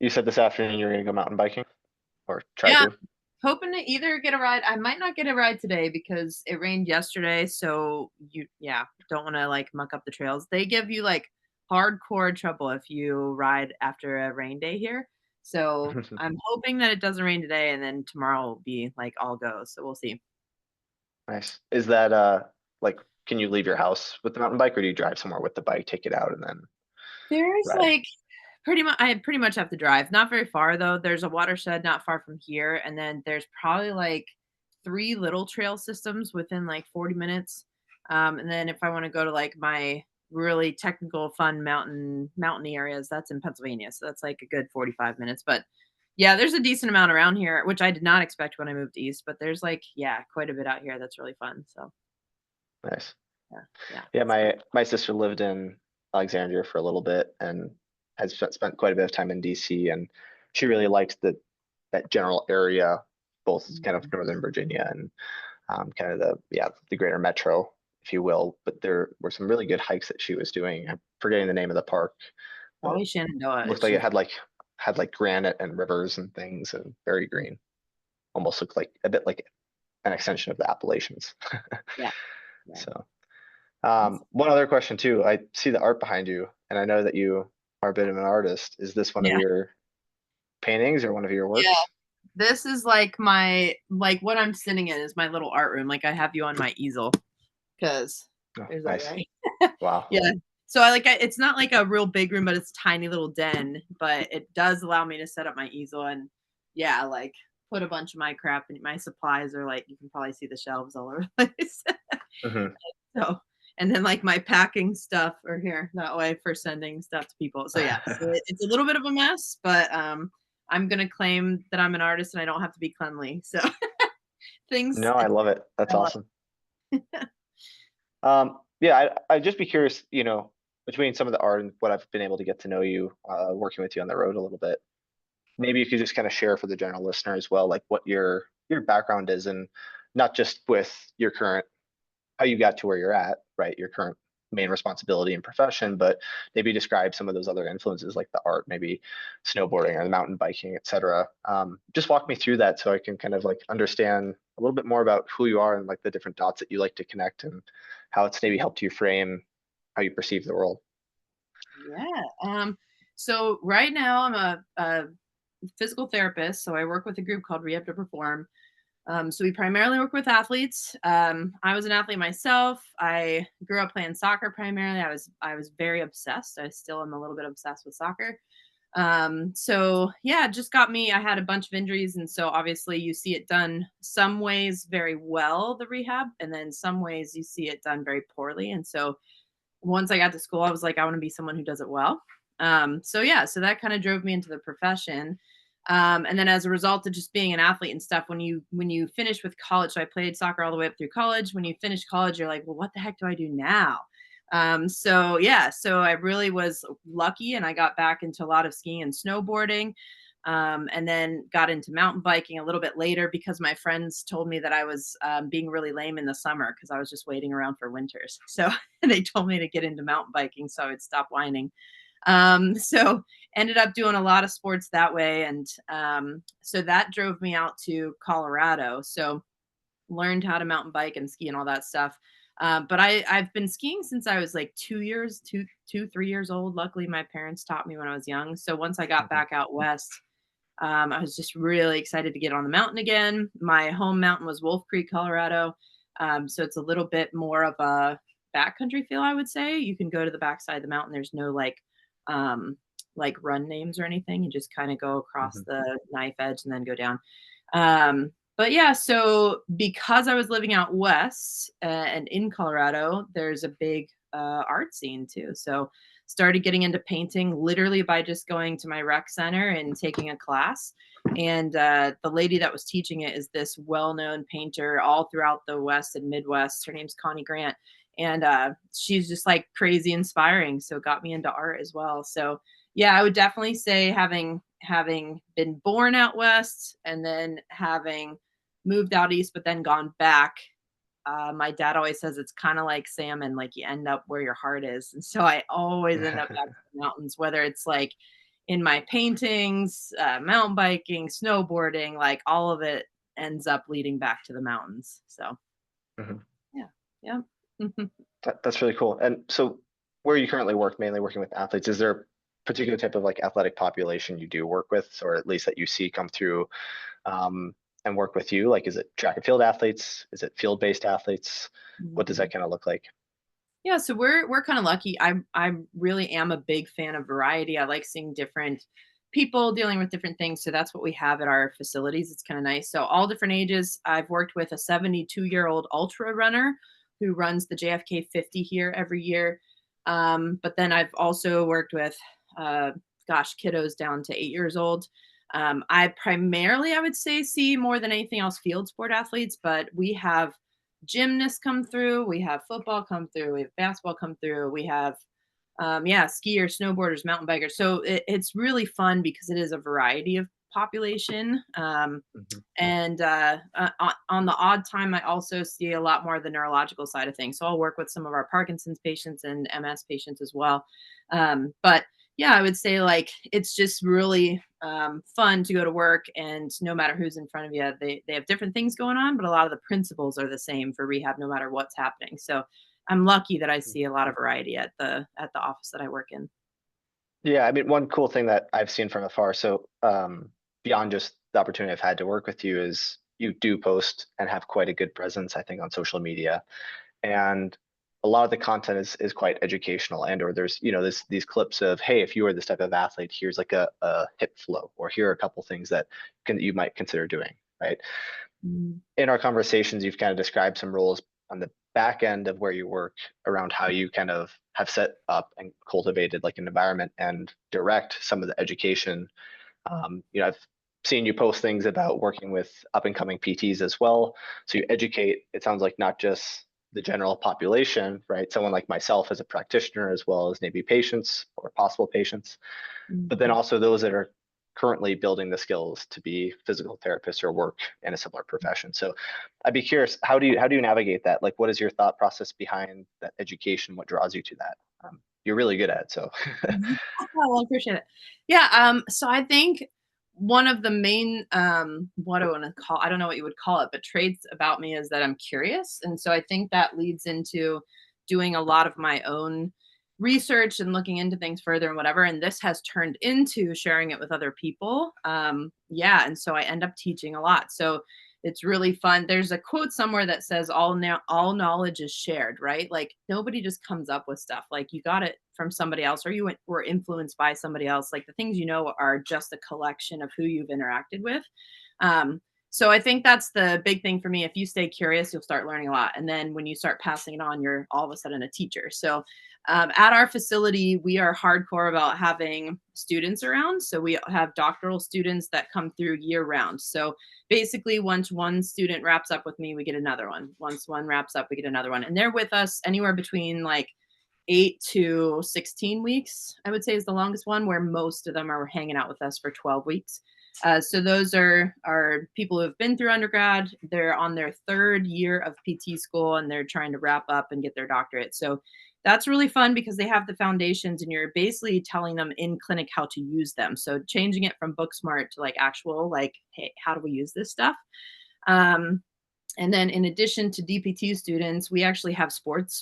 you said this afternoon you're going to go mountain biking or try Yeah, to. hoping to either get a ride. I might not get a ride today because it rained yesterday, so don't want to like muck up the trails. They give you like hardcore trouble if you ride after a rain day here. So I'm hoping that it doesn't rain today and then tomorrow will be like all go. So we'll see. Nice. Is that like can you leave your house with the mountain bike or do you drive somewhere with the bike, take it out and then There's ride? like I pretty much have to drive. Not very far though. There's a watershed not far from here, and then there's probably like 3 little trail systems within like 40 minutes. And then if I want to go to like my really technical, fun mountainy areas, that's in Pennsylvania. So that's like a good 45 minutes. But yeah, there's a decent amount around here, which I did not expect when I moved east, but there's like, yeah, quite a bit out here that's really fun. So Nice. yeah, yeah. Yeah, So my sister lived in Alexandria for a little bit and has spent quite a bit of time in DC, and she really liked that general area, both kind of mhm. Northern Virginia and kind of the greater metro, if you will. But there were some really good hikes that she was doing. I'm forgetting the name of the park, but Probably Shenandoah. looked It's like it just had like granite and rivers and things and very green. Almost looked like a bit like an extension of the Appalachians. yeah, yeah. So Awesome. one other question too. I see the art behind you, and I know that you are a bit of an artist. Is this one of Yeah. your paintings or one of your Yeah. works? This is like my like what I'm sitting in is my little art room. Like I have you on my easel because Oh, there's that nice. right. Wow. Yeah. So it's not like a real big room, but it's a tiny little den. But it does allow me to set up my easel and yeah, like put a bunch of my crap and my supplies are like you can probably see the shelves all over the place. Hmm. So and then like my packing stuff are here that way for sending stuff to people. So yeah, so it's a little bit of a mess, but I'm gonna claim that I'm an artist and I don't have to be cleanly. So things No, I love it. That's develop. awesome. Yeah, I'd just be curious, between some of the art and what I've been able to get to know you, working with you on the road a little bit. Maybe you could just kind of share for the general listener as well, like what your background is, and not just with your current how you got to where you're at, right? Your current main responsibility and profession, but maybe describe some of those other influences like the art, maybe snowboarding or the mountain biking, etc. Just walk me through that so I can kind of like understand a little bit more about who you are and like the different dots that you like to connect and how it's maybe helped you frame how you perceive the world. Yeah. So right now I'm a physical therapist. So I work with a group called Rehab to Perform. So we primarily work with athletes. I was an athlete myself. I grew up playing soccer primarily. I was very obsessed. I still am a little bit obsessed with soccer. So yeah, it just got me. I had a bunch of injuries, and so obviously you see it done some ways very well, the rehab, and then some ways you see it done very poorly. And so once I got to school, I was like, I want to be someone who does it well. So yeah, so that kind of drove me into the profession. And then as a result of just being an athlete and stuff, when you finish with college, so I played soccer all the way up through college. When you finish college, you're like, well, what the heck do I do now? So yeah, so I really was lucky, and I got back into a lot of skiing and snowboarding. And then got into mountain biking a little bit later because my friends told me that I was being really lame in the summer because I was just waiting around for winters. So they told me to get into mountain biking so I'd stop whining. So ended up doing a lot of sports that way. And so that drove me out to Colorado. So learned how to mountain bike and ski and all that stuff. But I've been skiing since I was like 3 years old. Luckily, my parents taught me when I was young. So once I got Mhm. back out west, I was just really excited to get on the mountain again. My home mountain was Wolf Creek, Colorado. So it's a little bit more of a backcountry feel, I would say. You can go to the backside of the mountain. There's no um, like run names or anything. You just kind of go across Mhm. the knife edge and then go down. But yeah, so because I was living out west and in Colorado, there's a big art scene too. So started getting into painting literally by just going to my rec center and taking a class. And the lady that was teaching it is this well-known painter all throughout the West and Midwest. Her name's Connie Grant, and she's just like crazy inspiring. So it got me into art as well. So yeah, I would definitely say having been born out west and then having moved out east, but then gone back my dad always says it's kind of like salmon, like you end up where your heart is. And so I always end up back to the mountains, whether it's like in my paintings, mountain biking, snowboarding, like all of it ends up leading back to the mountains. So Mhm. yeah, yeah. That's really cool. And so where you currently work, mainly working with athletes, is there a particular type of like athletic population you do work with, or at least that you see come through um, and work with you? Like, is it track and field athletes? Is it field-based athletes? What does Mhm. that kind of look like? Yeah, so we're kind of lucky. I really am a big fan of variety. I like seeing different people dealing with different things. So that's what we have at our facilities. It's kind of nice. So all different ages. I've worked with a 72-year-old ultra runner who runs the JFK 50 here every year. But then I've also worked with uh, kiddos down to 8 years old. I primarily, I would say, see more than anything else field sport athletes, but we have gymnasts come through, we have football come through, we have basketball come through, we have yeah, skiers, snowboarders, mountain bikers. So it's really fun because it is a variety of population. Mhm. And on the odd time, I also see a lot more of the neurological side of things. So I'll work with some of our Parkinson's patients and MS patients as well. But yeah, I would say like it's just really fun to go to work, and no matter who's in front of you, they have different things going on, but a lot of the principles are the same for rehab, no matter what's happening. So I'm lucky that I see a lot of variety at the office that I work in. Yeah, I mean, one cool thing that I've seen from afar, so beyond just the opportunity I've had to work with you, is you do post and have quite a good presence, I think, on social media. And a lot of the content is quite educational, and or there's these clips of, hey, if you are this type of athlete, here's like a hip flow, or here are a couple things that you might consider doing, right? Mm, In our conversations, you've kind of described some roles on the back end of where you work around how you kind of have set up and cultivated like an environment and direct some of the education. I've seen you post things about working with up and coming PTs as well. So you educate, it sounds like, not just the general population, right? Someone like myself as a practitioner, as well as maybe patients or possible patients, but then mhm. also those that are currently building the skills to be physical therapists or work in a similar profession. So I'd be curious, how do you navigate that? Like, what is your thought process behind that education? What draws you to that? You're really good at it, so. Mhm. Oh, well, I appreciate it. Yeah, so I think one of the main, what do I wanna call I don't know what you would call it, but traits about me is that I'm curious, and so I think that leads into doing a lot of my own research and looking into things further and whatever, and this has turned into sharing it with other people. Yeah, and so I end up teaching a lot. So it's really fun. There's a quote somewhere that says all knowledge is shared, right? Like nobody just comes up with stuff. Like you got it from somebody else, or were influenced by somebody else. Like the things you know are just a collection of who you've interacted with. Um, so I think that's the big thing for me. If you stay curious, you'll start learning a lot. And then when you start passing it on, you're all of a sudden a teacher. So at our facility, we are hardcore about having students around. So we have doctoral students that come through year round. So basically, once one student wraps up with me, we get another one. Once one wraps up, we get another one. And they're with us anywhere between like 8 to 16 weeks, I would say, is the longest one, where most of them are hanging out with us for 12 weeks. So those are people who have been through undergrad. They're on their third year of PT school, and they're trying to wrap up and get their doctorate. So that's really fun because they have the foundations, and you're basically telling them in clinic how to use them. So changing it from book smart to like actual, like, hey, how do we use this stuff? Um, and then in addition to DPT students, we actually have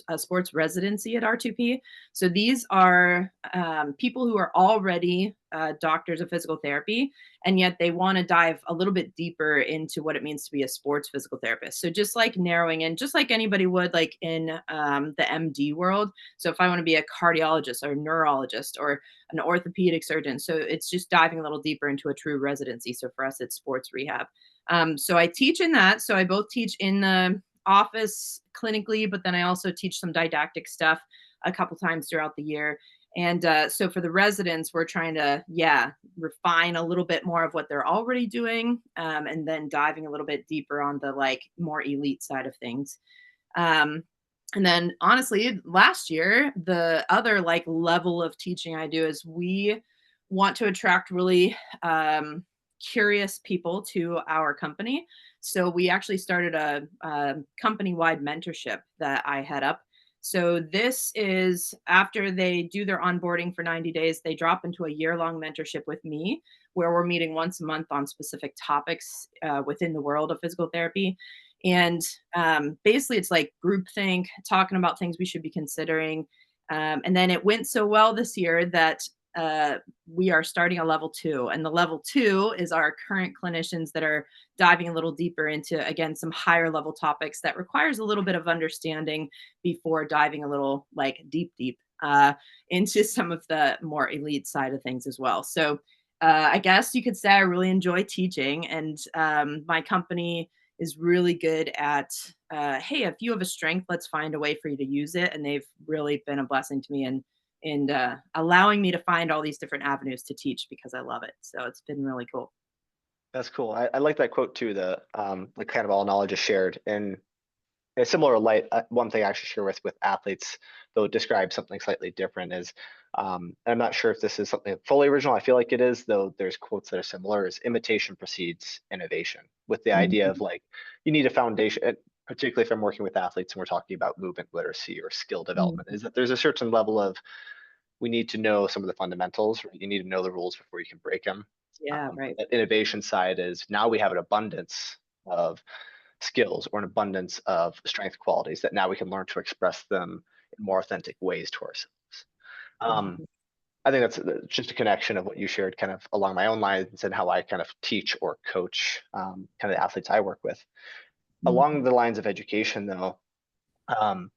a sports residency at R2P. So these are people who are already doctors of physical therapy, and yet they want to dive a little bit deeper into what it means to be a sports physical therapist. So just like narrowing in, just like anybody would like in the MD world. So if I want to be a cardiologist or a neurologist or an orthopedic surgeon, so it's just diving a little deeper into a true residency. So for us, it's sports rehab. So I teach in that. So I both teach in the office clinically, but then I also teach some didactic stuff a couple times throughout the year. And so for the residents, we're trying to, yeah, refine a little bit more of what they're already doing, and then diving a little bit deeper on the like more elite side of things. Um, and then honestly, last year, the other like level of teaching I do is we want to attract really curious people to our company. So we actually started a company-wide mentorship that I head up. So this is after they do their onboarding for 90 days, they drop into a year-long mentorship with me, where we're meeting once a month on specific topics within the world of physical therapy. And basically, it's like groupthink, talking about things we should be considering. And then it went so well this year that uh, we are starting a level 2. And the level 2 is our current clinicians that are diving a little deeper into, again, some higher level topics that requires a little bit of understanding before diving a little like deep into some of the more elite side of things as well. So I guess you could say I really enjoy teaching, and my company is really good at, hey, if you have a strength, let's find a way for you to use it. And they've really been a blessing to me and allowing me to find all these different avenues to teach because I love it. So it's been really cool. That's cool. I like that quote too. The like kind of all knowledge is shared. And in a similar light, one thing I actually share with athletes, though describe something slightly different, is and I'm not sure if this is something fully original. I feel like it is, though. There's quotes that are similar. Is imitation precedes innovation, with the idea of Mhm. like you need a foundation. Particularly if I'm working with athletes and we're talking about movement literacy or skill development, Mhm. is that there's a certain level of we need to know some of the fundamentals. Right? You need to know the rules before you can break them. Yeah, But right. that innovation side is now we have an abundance of skills or an abundance of strength qualities that now we can learn to express them in more authentic ways to ourselves. Um, Mhm. I think that's just a connection of what you shared kind of along my own lines and how I kind of teach or coach kind of the athletes I work with. Along Mhm. the lines of education, though, um,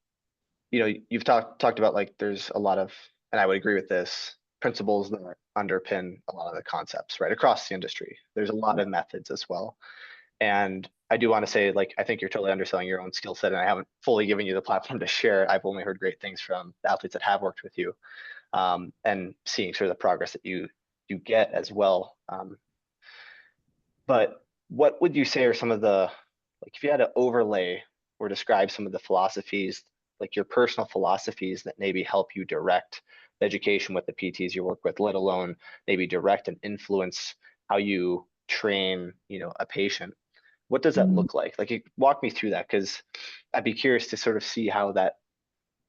you've talked about like there's a lot of, and I would agree with this, principles that underpin a lot of the concepts right across the industry. There's a lot Yeah. of methods as well. And I do want to say, like, I think you're totally underselling your own skill set, and I haven't fully given you the platform to share. I've only heard great things from the athletes that have worked with you, and seeing sort of the progress that you get as well. But what would you say are some of the, like, if you had to overlay or describe some of the philosophies, like your personal philosophies that maybe help you direct the education with the PTs you work with, let alone maybe direct and influence how you train, a patient. What does that Mhm. look like? Like, walk me through that because I'd be curious to sort of see how that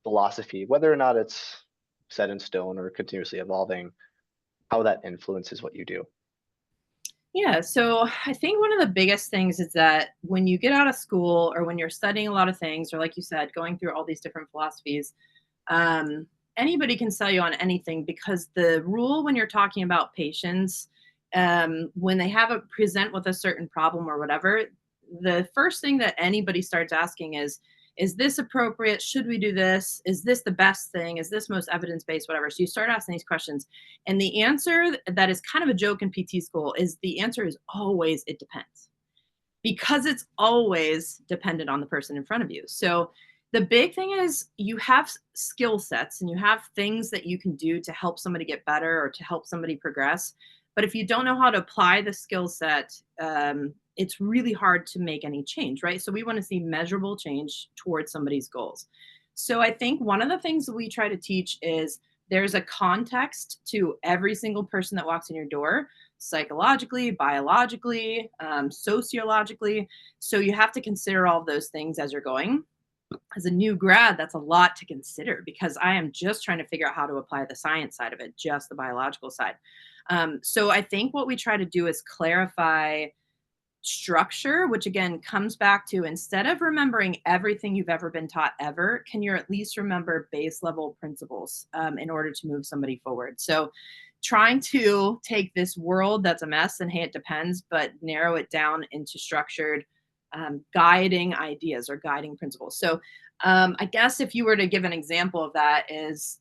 philosophy, whether or not it's set in stone or continuously evolving, how that influences what you do. Yeah, so I think one of the biggest things is that when you get out of school or when you're studying a lot of things, or like you said, going through all these different philosophies, um, anybody can sell you on anything because the rule when you're talking about patients, when they have a present with a certain problem or whatever, the first thing that anybody starts asking is this appropriate? Should we do this? Is this the best thing? Is this most evidence based? Whatever. So you start asking these questions. And the answer that is kind of a joke in PT school is the answer is always it depends because it's always dependent on the person in front of you. So the big thing is you have skill sets and you have things that you can do to help somebody get better or to help somebody progress. But if you don't know how to apply the skill set, it's really hard to make any change, right? So we want to see measurable change towards somebody's goals. So I think one of the things that we try to teach is there's a context to every single person that walks in your door, psychologically, biologically, sociologically. So you have to consider all of those things as you're going. As a new grad, that's a lot to consider because I am just trying to figure out how to apply the science side of it, just the biological side. So I think what we try to do is clarify structure, which again comes back to instead of remembering everything you've ever been taught ever, can you at least remember base level principles in order to move somebody forward? So, trying to take this world that's a mess and hey, it depends, but narrow it down into structured guiding ideas or guiding principles. So, I guess if you were to give an example of that, is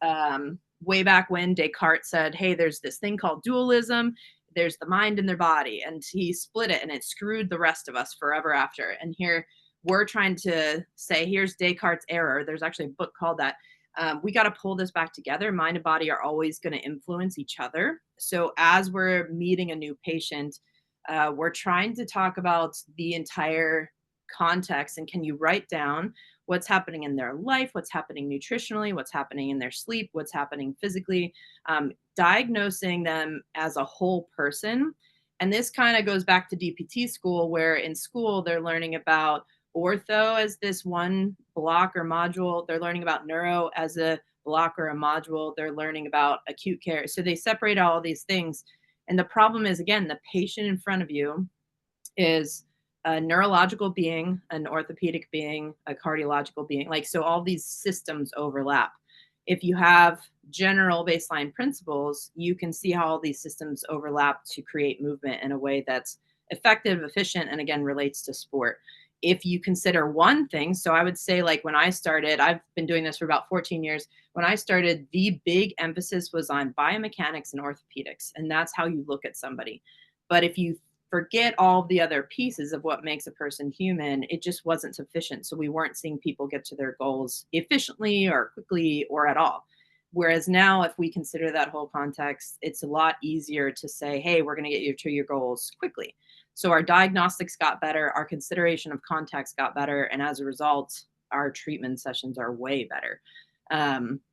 way back when Descartes said, hey, there's this thing called dualism, there's the mind and their body, and he split it and it screwed the rest of us forever after. And here we're trying to say, here's Descartes' error. There's actually a book called that. We got to pull this back together. Mind and body are always going to influence each other. So as we're meeting a new patient, we're trying to talk about the entire context and can you write down what's happening in their life, what's happening nutritionally, what's happening in their sleep, what's happening physically, diagnosing them as a whole person, And this kind of goes back to DPT school, where in school they're learning about ortho as this one block or module. They're learning about neuro as a block or a module. They're learning about acute care. So they separate all these things. And the problem is, again, the patient in front of you is a neurological being, an orthopedic being, a cardiological being. Like, so all these systems overlap. If you have general baseline principles, you can see how all these systems overlap to create movement in a way that's effective, efficient, and again, relates to sport. If you consider one thing, so I would say, like, when I started, I've been doing this for about 14 years. When I started, the big emphasis was on biomechanics and orthopedics, and that's how you look at somebody. But if you forget all of the other pieces of what makes a person human, it just wasn't sufficient. So we weren't seeing people get to their goals efficiently or quickly or at all. Whereas now, if we consider that whole context, it's a lot easier to say, hey, we're going to get you to your goals quickly. So our diagnostics got better, our consideration of context got better, and as a result, our treatment sessions are way better.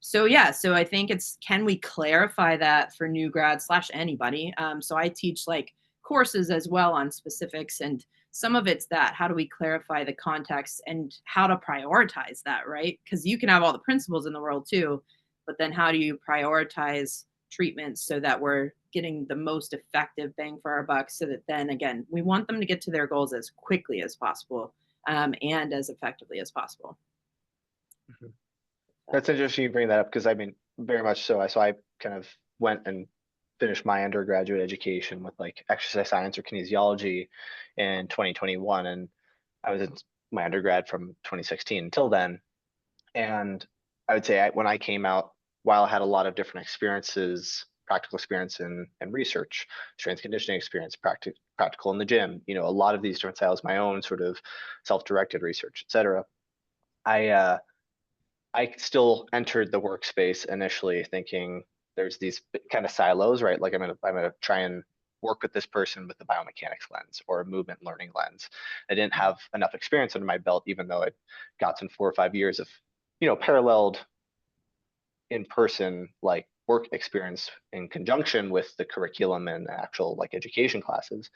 So yeah, so I think it's, can we clarify that for new grads / anybody? So I teach like courses as well on specifics, and some of it's that, how do we clarify the context and how to prioritize that, right? Because you can have all the principles in the world too, but then how do you prioritize treatments so that we're getting the most effective bang for our buck, so that then again, we want them to get to their goals as quickly as possible, and as effectively as possible. Mhm. That's interesting you bring that up, because I mean, very much so. So I kind of went and finished my undergraduate education with like exercise science or kinesiology in 2021, and I was in my undergrad from 2016 until then. And I would say when I came out, while I had a lot of different experiences, practical experience and research, strength conditioning experience, practical in the gym, a lot of these different styles, my own sort of self-directed research, etc. I still entered the workspace initially thinking there's these kind of silos, right? Like I'm gonna try and work with this person with the biomechanics lens or a movement learning lens. I didn't have enough experience under my belt, even though I'd gotten 4 or 5 years of, paralleled in-person like work experience in conjunction with the curriculum and actual like education classes.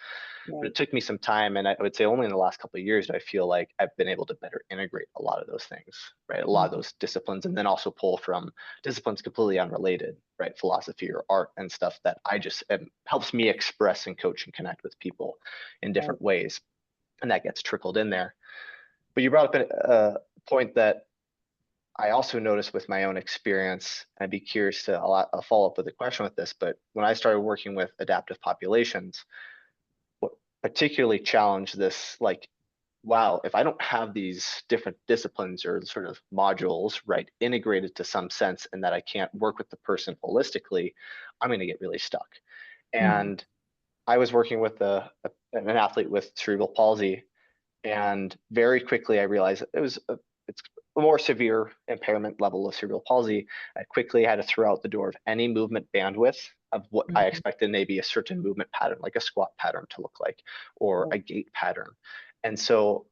But it took me some time, and I would say only in the last couple of years do I feel like I've been able to better integrate a lot of those things, right? A lot of those disciplines, and then also pull from disciplines completely unrelated, right? Philosophy or art and stuff that I just helps me express and coach and connect with people in different ways, and that gets trickled in there. But you brought up a point that I also noticed with my own experience. I'd be curious to, I'll follow up with a question with this, but when I started working with adaptive populations, what particularly challenged this, like, wow, if I don't have these different disciplines or sort of modules, right, integrated to some sense, and that I can't work with the person holistically, I'm going to get really stuck. And I was working with an athlete with cerebral palsy, and very quickly I realized it's a more severe impairment level of cerebral palsy. I quickly had to throw out the door of any movement bandwidth of what I expected maybe a certain movement pattern, like a squat pattern to look like, or a gait pattern. And so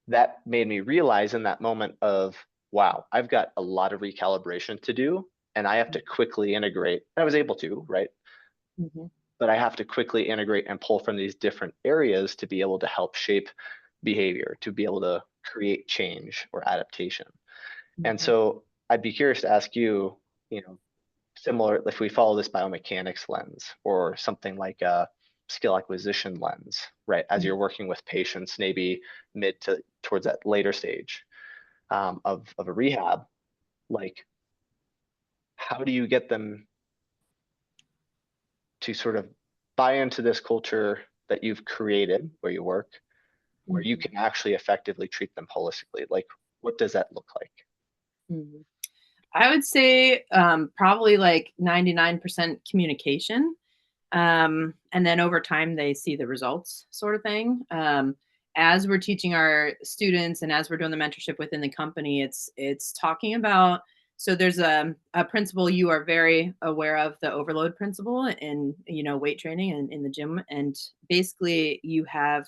that made me realize in that moment of, wow, I've got a lot of recalibration to do, and I have to quickly integrate. And I was able to, right? But I have to quickly integrate and pull from these different areas to be able to help shape behavior, to be able to create change or adaptation. And so I'd be curious to ask you, similar, if we follow this biomechanics lens or something like a skill acquisition lens, right? As you're working with patients, maybe mid to towards that later stage of a rehab, like, how do you get them to sort of buy into this culture that you've created where you work, where you can actually effectively treat them holistically? Like, what does that look like? I would say probably like 99% communication. And then over time, they see the results, sort of thing. As we're teaching our students and as we're doing the mentorship within the company, it's talking about, so there's a principle you are very aware of, the overload principle in, weight training and in the gym. And basically you have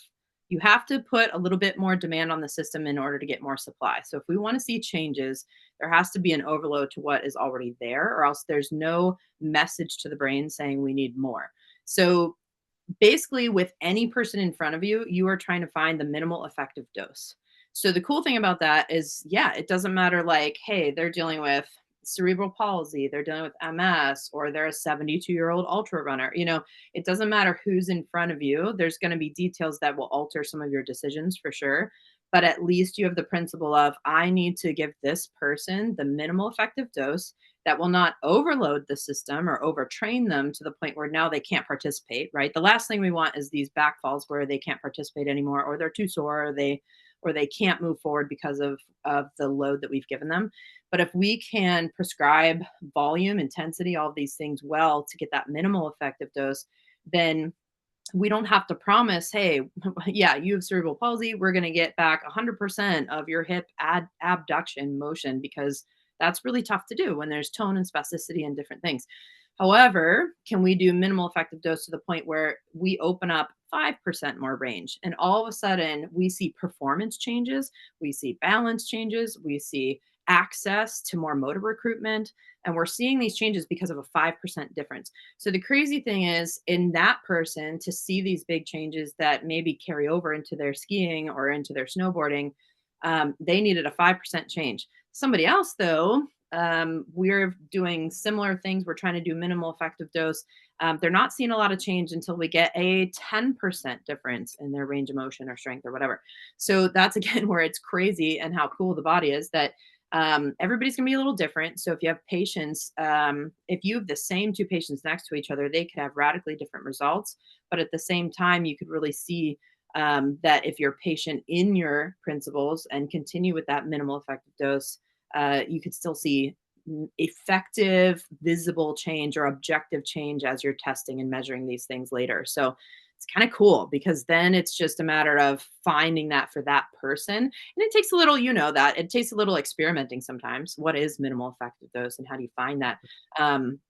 to put a little bit more demand on the system in order to get more supply. So if we want to see changes, there has to be an overload to what is already there, or else there's no message to the brain saying we need more. So basically with any person in front of you, you are trying to find the minimal effective dose. So the cool thing about that is, yeah, it doesn't matter like, hey, they're dealing with cerebral palsy, they're dealing with MS, or they're a 72-year-old ultra runner. It doesn't matter who's in front of you. There's going to be details that will alter some of your decisions for sure. But at least you have the principle of, I need to give this person the minimal effective dose that will not overload the system or overtrain them to the point where now they can't participate, right? The last thing we want is these backfalls where they can't participate anymore, or they're too sore, or they can't move forward because of the load that we've given them. But if we can prescribe volume, intensity, all of these things well to get that minimal effective dose, then we don't have to promise, hey, yeah, you have cerebral palsy. We're going to get back 100% of your hip abduction motion, because that's really tough to do when there's tone and spasticity and different things. However, can we do minimal effective dose to the point where we open up 5% more range, and all of a sudden we see performance changes, we see balance changes, we see access to more motor recruitment, and we're seeing these changes because of a 5% difference. So the crazy thing is, in that person, to see these big changes that maybe carry over into their skiing or into their snowboarding, they needed a 5% change. Somebody else, though, we're doing similar things. We're trying to do minimal effective dose. They're not seeing a lot of change until we get a 10% difference in their range of motion or strength or whatever. So that's again where it's crazy and how cool the body is that everybody's going to be a little different. So if you have patients, if you have the same two patients next to each other, they could have radically different results. But at the same time, you could really see that if you're patient in your principles and continue with that minimal effective dose, you could still see effective, visible change or objective change as you're testing and measuring these things later. So it's kind of cool, because then it's just a matter of finding that for that person. And it takes a little, that it takes a little experimenting sometimes. What is minimal effective dose and how do you find that?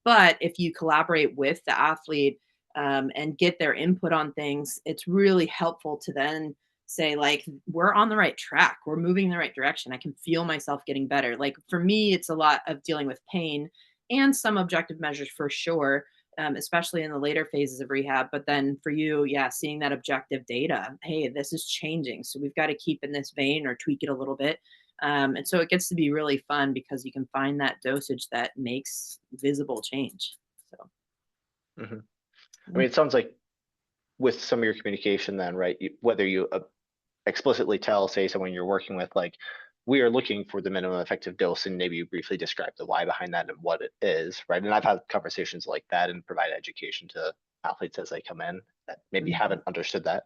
But if you collaborate with the athlete and get their input on things, it's really helpful to then say, like, we're on the right track, we're moving in the right direction, I can feel myself getting better. Like for me, it's a lot of dealing with pain and some objective measures for sure, especially in the later phases of rehab. But then for you, yeah, seeing that objective data, hey, this is changing, so we've got to keep in this vein or tweak it a little bit. And so it gets to be really fun because you can find that dosage that makes visible change. So Mhm. I mean, it sounds like with some of your communication then, right, whether you explicitly tell, say, someone you're working with, like, we are looking for the minimum effective dose, and maybe you briefly describe the why behind that and what it is, right? And I've had conversations like that and provide education to athletes as they come in that maybe mhm, haven't understood that.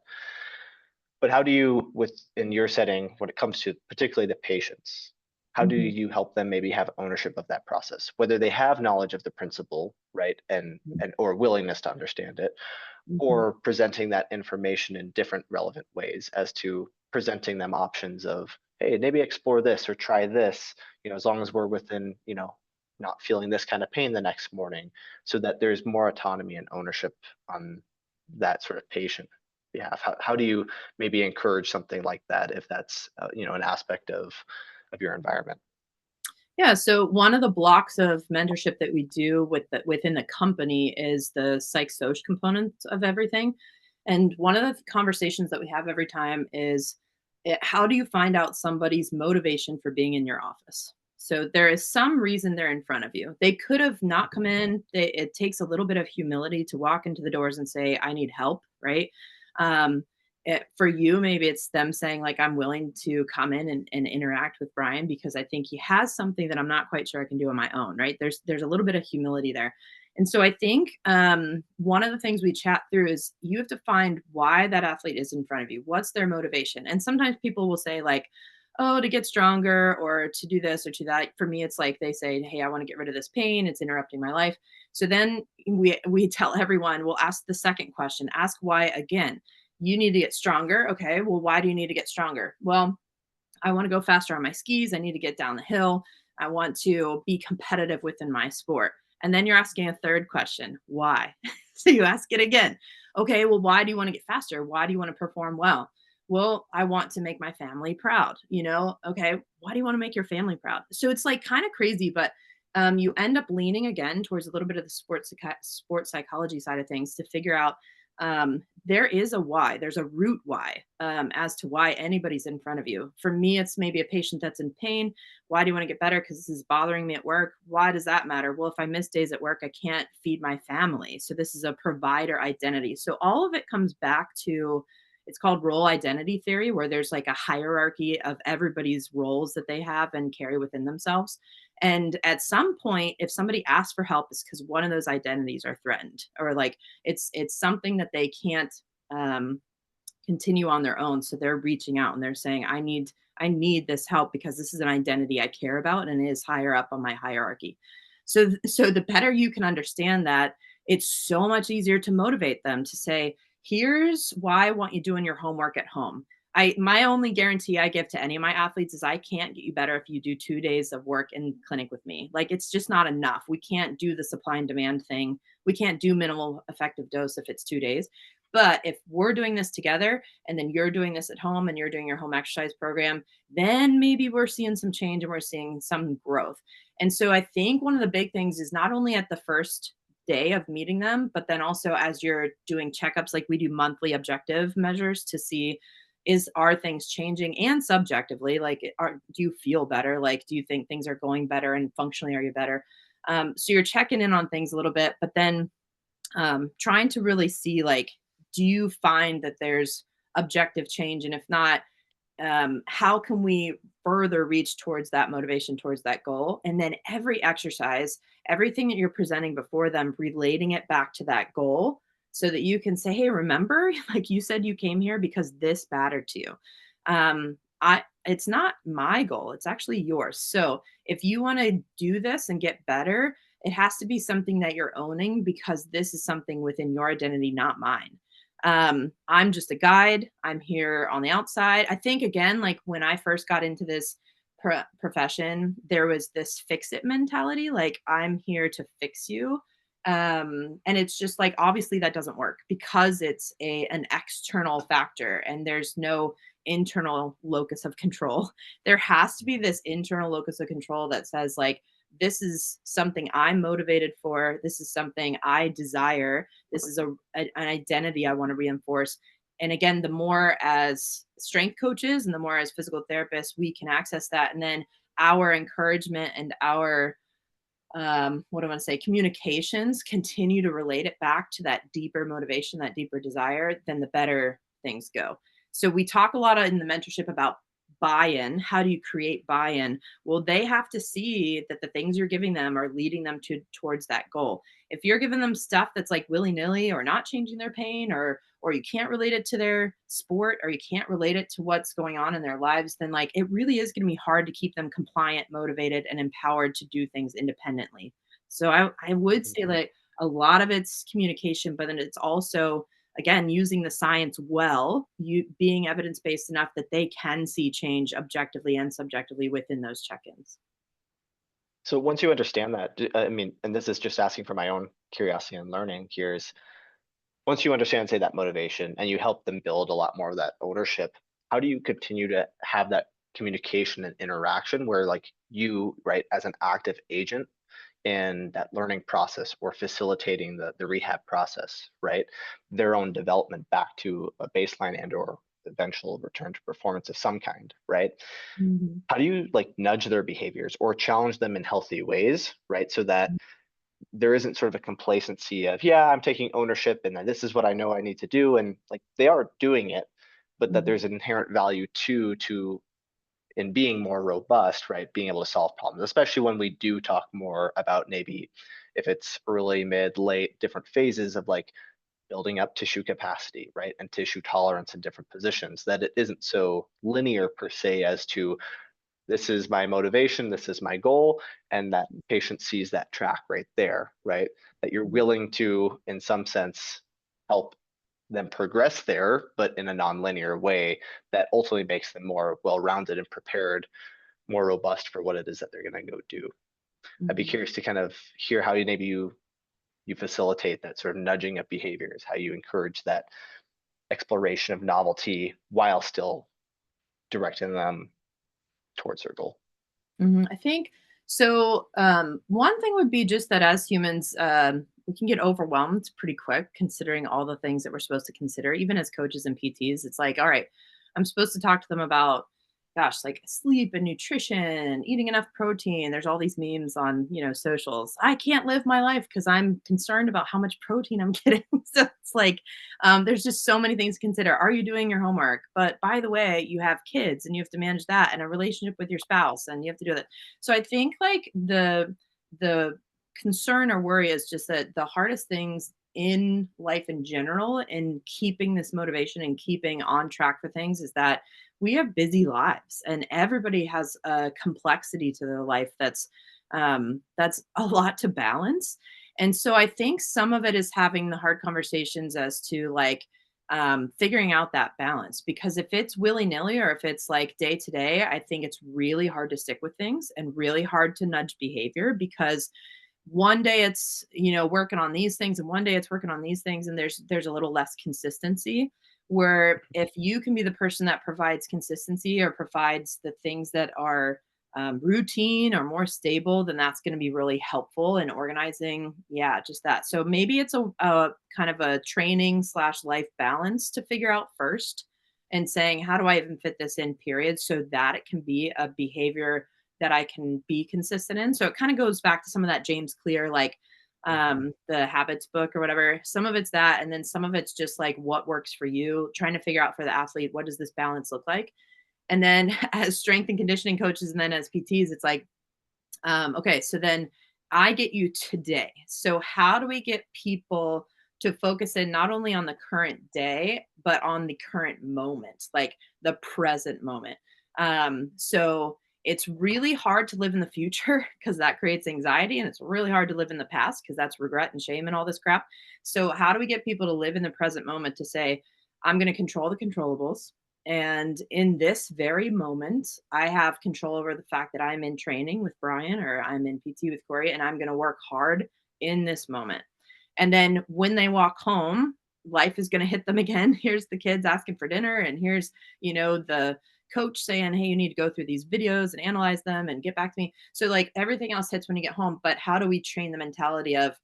But how do you, in your setting, when it comes to particularly the patients, how do mhm, you help them maybe have ownership of that process, whether they have knowledge of the principle, right, and or willingness to understand it, mhm. or presenting that information in different relevant ways, as to presenting them options of, hey, maybe explore this or try this, as long as we're within, not feeling this kind of pain the next morning, so that there's more autonomy and ownership on that sort of patient behalf. How do you maybe encourage something like that, if that's an aspect of your environment? Yeah, so one of the blocks of mentorship that we do within the company is the psych-soc component of everything. And one of the conversations that we have every time is, how do you find out somebody's motivation for being in your office? So there is some reason they're in front of you. They could have not come in. It takes a little bit of humility to walk into the doors and say, I need help, right? For you, maybe it's them saying, like, I'm willing to come in and interact with Brian because I think he has something that I'm not quite sure I can do on my own, right? There's a little bit of humility there. And so I think one of the things we chat through is, you have to find why that athlete is in front of you. What's their motivation? And sometimes people will say, like, oh, to get stronger or to do this or to that. For me, it's like they say, hey, I want to get rid of this pain. It's interrupting my life. So then we tell everyone, we'll ask the second question, ask why again. You need to get stronger. Okay, well, why do you need to get stronger? Well, I want to go faster on my skis. I need to get down the hill. I want to be competitive within my sport. And then you're asking a third question, why? So you ask it again. Okay, well, why do you want to get faster? Why do you want to perform well? Well, I want to make my family proud. Okay, why do you want to make your family proud? So it's like kind of crazy, but you end up leaning again towards a little bit of the sports psychology side of things to figure out there is a why. There's a root why, as to why anybody's in front of you. For me, it's maybe a patient that's in pain. Why do you want to get better? Because this is bothering me at work. Why does that matter? Well, if I miss days at work, I can't feed my family. So this is a provider identity. So all of it comes back to, it's called role identity theory, where there's like a hierarchy of everybody's roles that they have and carry within themselves. And at some point, if somebody asks for help, it's because one of those identities are threatened, or like it's something that they can't um, continue on their own. So they're reaching out and they're saying, I need this help because this is an identity I care about and it is higher up on my hierarchy. So the better you can understand that, it's so much easier to motivate them to say, here's why I want you doing your homework at home. My only guarantee I give to any of my athletes is I can't get you better if you do 2 days of work in clinic with me. Like, it's just not enough. We can't do the supply and demand thing. We can't do minimal effective dose if it's 2 days. But if we're doing this together and then you're doing this at home and you're doing your home exercise program, then maybe we're seeing some change and we're seeing some growth. And so I think one of the big things is not only at the first day of meeting them, but then also as you're doing checkups, like we do monthly objective measures to see, are things changing, and subjectively, like, do you feel better? Like, do you think things are going better, and functionally are you better? So you're checking in on things a little bit, but then trying to really see, like, do you find that there's objective change? And if not, how can we further reach towards that motivation, towards that goal? And then every exercise, everything that you're presenting before them, relating it back to that goal so that you can say, hey, remember, like you said, you came here because this mattered to you. It's not my goal, it's actually yours. So if you want to do this and get better, it has to be something that you're owning, because this is something within your identity, not mine. I'm just a guide. I'm here on the outside. I think, again, like when I first got into this profession, there was this fix it mentality. Like, I'm here to fix you. And it's just like, obviously that doesn't work because it's an external factor and there's no internal locus of control. There has to be this internal locus of control that says, like, this is something I'm motivated for. This is something I desire. This is an identity I want to reinforce. And again, the more as strength coaches and the more as physical therapists, we can access that. And then our encouragement and our, what do I want to say, communications continue to relate it back to that deeper motivation, that deeper desire, then the better things go. So we talk a lot in the mentorship about buy-in. How do you create buy-in? Well, they have to see that the things you're giving them are leading them towards that goal. If you're giving them stuff that's like willy-nilly, or not changing their pain, or you can't relate it to their sport, or you can't relate it to what's going on in their lives, then like it really is going to be hard to keep them compliant, motivated, and empowered to do things independently. So I would say that a lot of it's communication, but then it's also, again, using the science well, you being evidence-based enough that they can see change objectively and subjectively within those check-ins. So once you understand that, I mean, and this is just asking for my own curiosity and learning here, is once you understand, say, that motivation and you help them build a lot more of that ownership, how do you continue to have that communication and interaction where, like, you, right, as an active agent in that learning process or facilitating the rehab process, right, their own development back to a baseline and or eventual return to performance of some kind, right? Mhm. How do you, like, nudge their behaviors or challenge them in healthy ways, right? So that there isn't sort of a complacency of, yeah, I'm taking ownership and this is what I know I need to do. And like they are doing it, but that Mhm. there's an inherent value to in being more robust, right? Being able to solve problems, especially when we do talk more about maybe if it's early, mid, late, different phases of like building up tissue capacity, right? And tissue tolerance in different positions, that it isn't so linear per se as to this is my motivation, this is my goal, and that patient sees that track right there, right? That you're willing to, in some sense, help them progress there, but in a non-linear way that ultimately makes them more well-rounded and prepared, more robust for what it is that they're going to go do. I'd be Mhm. curious to kind of hear how you facilitate that sort of nudging of behaviors, how you encourage that exploration of novelty while still directing them towards their goal. I think so. One thing would be just that as humans, we can get overwhelmed pretty quick considering all the things that we're supposed to consider. Even as coaches and PTs, it's like, all right, I'm supposed to talk to them about, gosh, like sleep and nutrition, eating enough protein. There's all these memes on, socials. I can't live my life because I'm concerned about how much protein I'm getting. So it's like, there's just so many things to consider. Are you doing your homework? But by the way, you have kids and you have to manage that, and a relationship with your spouse, and you have to do that. So I think like the concern or worry is just that the hardest things in life in general and keeping this motivation and keeping on track for things is that we have busy lives, and everybody has a complexity to their life that's a lot to balance. And so I think some of it is having the hard conversations as to like figuring out that balance, because if it's willy-nilly or if it's like day to day, I think it's really hard to stick with things and really hard to nudge behavior, because one day it's working on these things and one day it's working on these things, and there's a little less consistency. Where if you can be the person that provides consistency or provides the things that are routine or more stable, then that's going to be really helpful in organizing. Yeah, just that. So maybe it's a kind of a training slash life balance to figure out first, and saying, how do I even fit this in, period, so that it can be a behavior that I can be consistent in. So it kind of goes back to some of that James Clear, like the habits book or whatever. Some of it's that, and then some of it's just like what works for you, trying to figure out for the athlete, what does this balance look like? And then as strength and conditioning coaches and then as PTs, it's like, okay, so then I get you today. So how do we get people to focus in not only on the current day, but on the current moment, like the present moment? So it's really hard to live in the future because that creates anxiety, and it's really hard to live in the past because that's regret and shame and all this crap. So how do we get people to live in the present moment, to say, I'm going to control the controllables, and in this very moment, I have control over the fact that I'm in training with Brian or I'm in PT with Corey, and I'm going to work hard in this moment. And then when they walk home, life is going to hit them again. Here's the kids asking for dinner, and here's, the coach saying, hey, you need to go through these videos and analyze them and get back to me. So like everything else hits when you get home. But how do we train the mentality of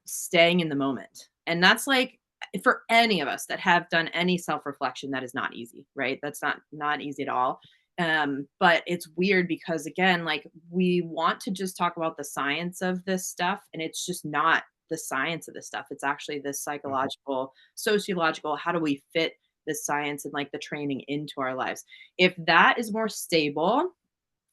staying in the moment? And that's like, for any of us that have done any self-reflection, that is not easy, right? That's not easy at all. But it's weird because again, like we want to just talk about the science of this stuff, and it's just not the science of this stuff. It's actually this Mhm. psychological, sociological, how do we fit the science and like the training into our lives? If that is more stable,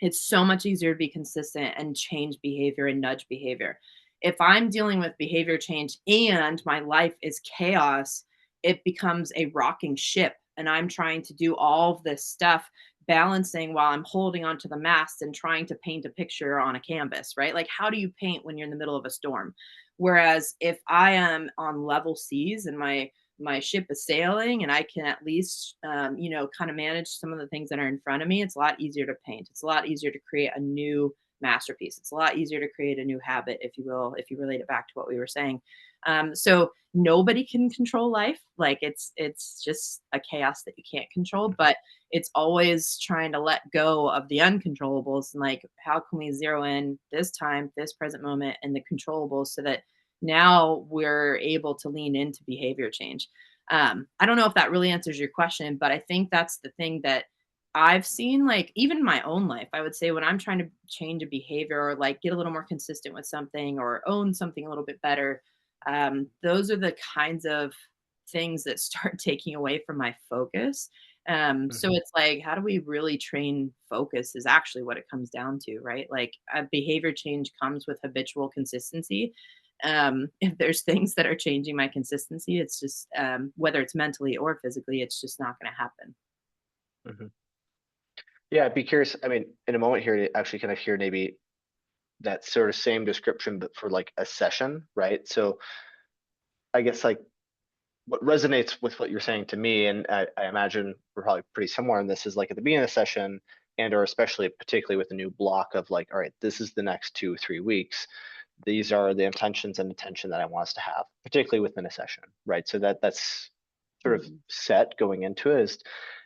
it's so much easier to be consistent and change behavior and nudge behavior. If I'm dealing with behavior change and my life is chaos, it becomes a rocking ship. And I'm trying to do all of this stuff, balancing while I'm holding onto the mast and trying to paint a picture on a canvas, right? Like, how do you paint when you're in the middle of a storm? Whereas if I am on level seas and my ship is sailing and I can at least, kind of manage some of the things that are in front of me, it's a lot easier to paint. It's a lot easier to create a new masterpiece. It's a lot easier to create a new habit, if you will, if you relate it back to what we were saying. So nobody can control life. Like it's just a chaos that you can't control, but it's always trying to let go of the uncontrollables, and like, how can we zero in this time, this present moment, and the controllables, so that now we're able to lean into behavior change. I don't know if that really answers your question, but I think that's the thing that I've seen, like even in my own life, I would say when I'm trying to change a behavior or like get a little more consistent with something or own something a little bit better, those are the kinds of things that start taking away from my focus. So Mhm. it's like, how do we really train focus is actually what it comes down to, right? Like behavior change comes with habitual consistency. If there's things that are changing my consistency, it's just whether it's mentally or physically, it's just not going to happen. Mhm. Yeah, I'd be curious. I mean, in a moment here, to actually kind of hear maybe that sort of same description, but for like a session, right? So I guess like what resonates with what you're saying to me, and I imagine we're probably pretty similar in this, is like at the beginning of the session, and or especially particularly with a new block of like, all right, this is the next 2 or 3 weeks. These are the intentions and attention that I want us to have, particularly within a session, right? So that's sort of Mhm. set going into it, is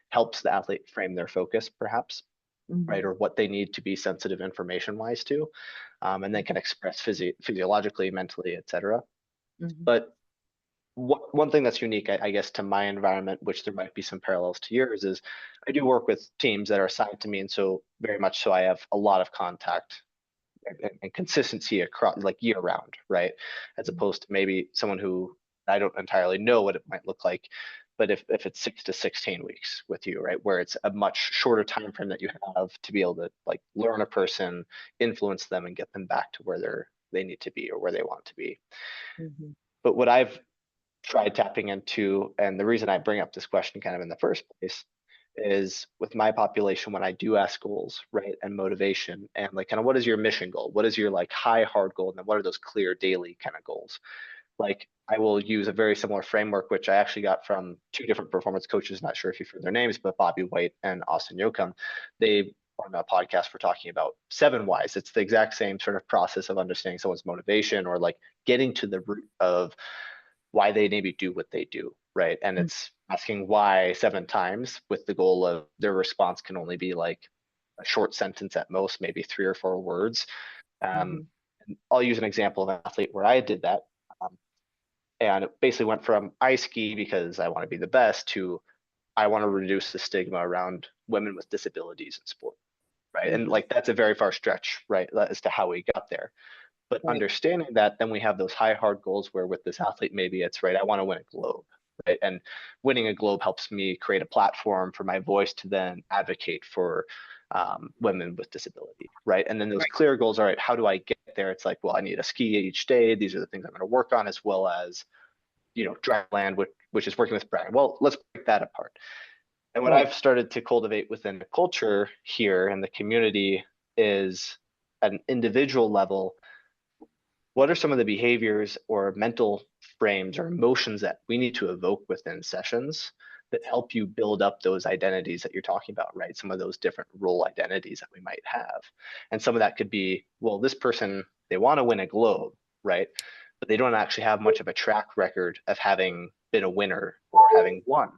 helps the athlete frame their focus, perhaps. right? Mhm. Or what they need to be sensitive information wise to, and then can express physiologically, mentally, etc. Mhm. But one thing that's unique, I guess, to my environment, which there might be some parallels to yours, is I do work with teams that are assigned to me, and so very much so I have a lot of contact and consistency across like year round, right? As opposed to maybe someone who I don't entirely know what it might look like, but if it's 6 to 16 weeks with you, right, where it's a much shorter time frame that you have to be able to like learn a person, influence them, and get them back to where they need to be or where they want to be. Mhm. But what I've tried tapping into, and the reason I bring up this question kind of in the first place is with my population when I do ask goals, right, and motivation, and like kind of what is your mission goal? What is your like high hard goal? And then what are those clear daily kind of goals? Like I will use a very similar framework, which I actually got from two different performance coaches. Not sure if you've heard their names, but Bobby White and Austin Yocum. They on a podcast were talking about 7 whys. It's the exact same sort of process of understanding someone's motivation or like getting to the root of why they maybe do what they do, right? And Mhm. it's asking why 7 times with the goal of their response can only be like a short sentence at most, maybe 3 or 4 words. Um, Mhm. and I'll use an example of an athlete where I did that. Um, and it basically went from I ski because I want to be the best to I want to reduce the stigma around women with disabilities in sport, right? And Mhm. like that's a very far stretch, right, as to how we got there. But Right. understanding that, then we have those high hard goals where with this athlete, maybe it's right, I want to win a globe, right? And winning a globe helps me create a platform for my voice to then advocate for women with disability, right? And then those Right. clear goals, all right, how do I get there? It's like, well, I need to ski each day. These are the things I'm going to work on, as well as, dry land, which is working with Brian. Well, let's break that apart. And what Right. I've started to cultivate within the culture here and the community is at an individual level, what are some of the behaviors or mental frames or emotions that we need to evoke within sessions that help you build up those identities that you're talking about, right? Some of those different role identities that we might have. And some of that could be, well, this person, they want to win a globe, right? But they don't actually have much of a track record of having been a winner or having won.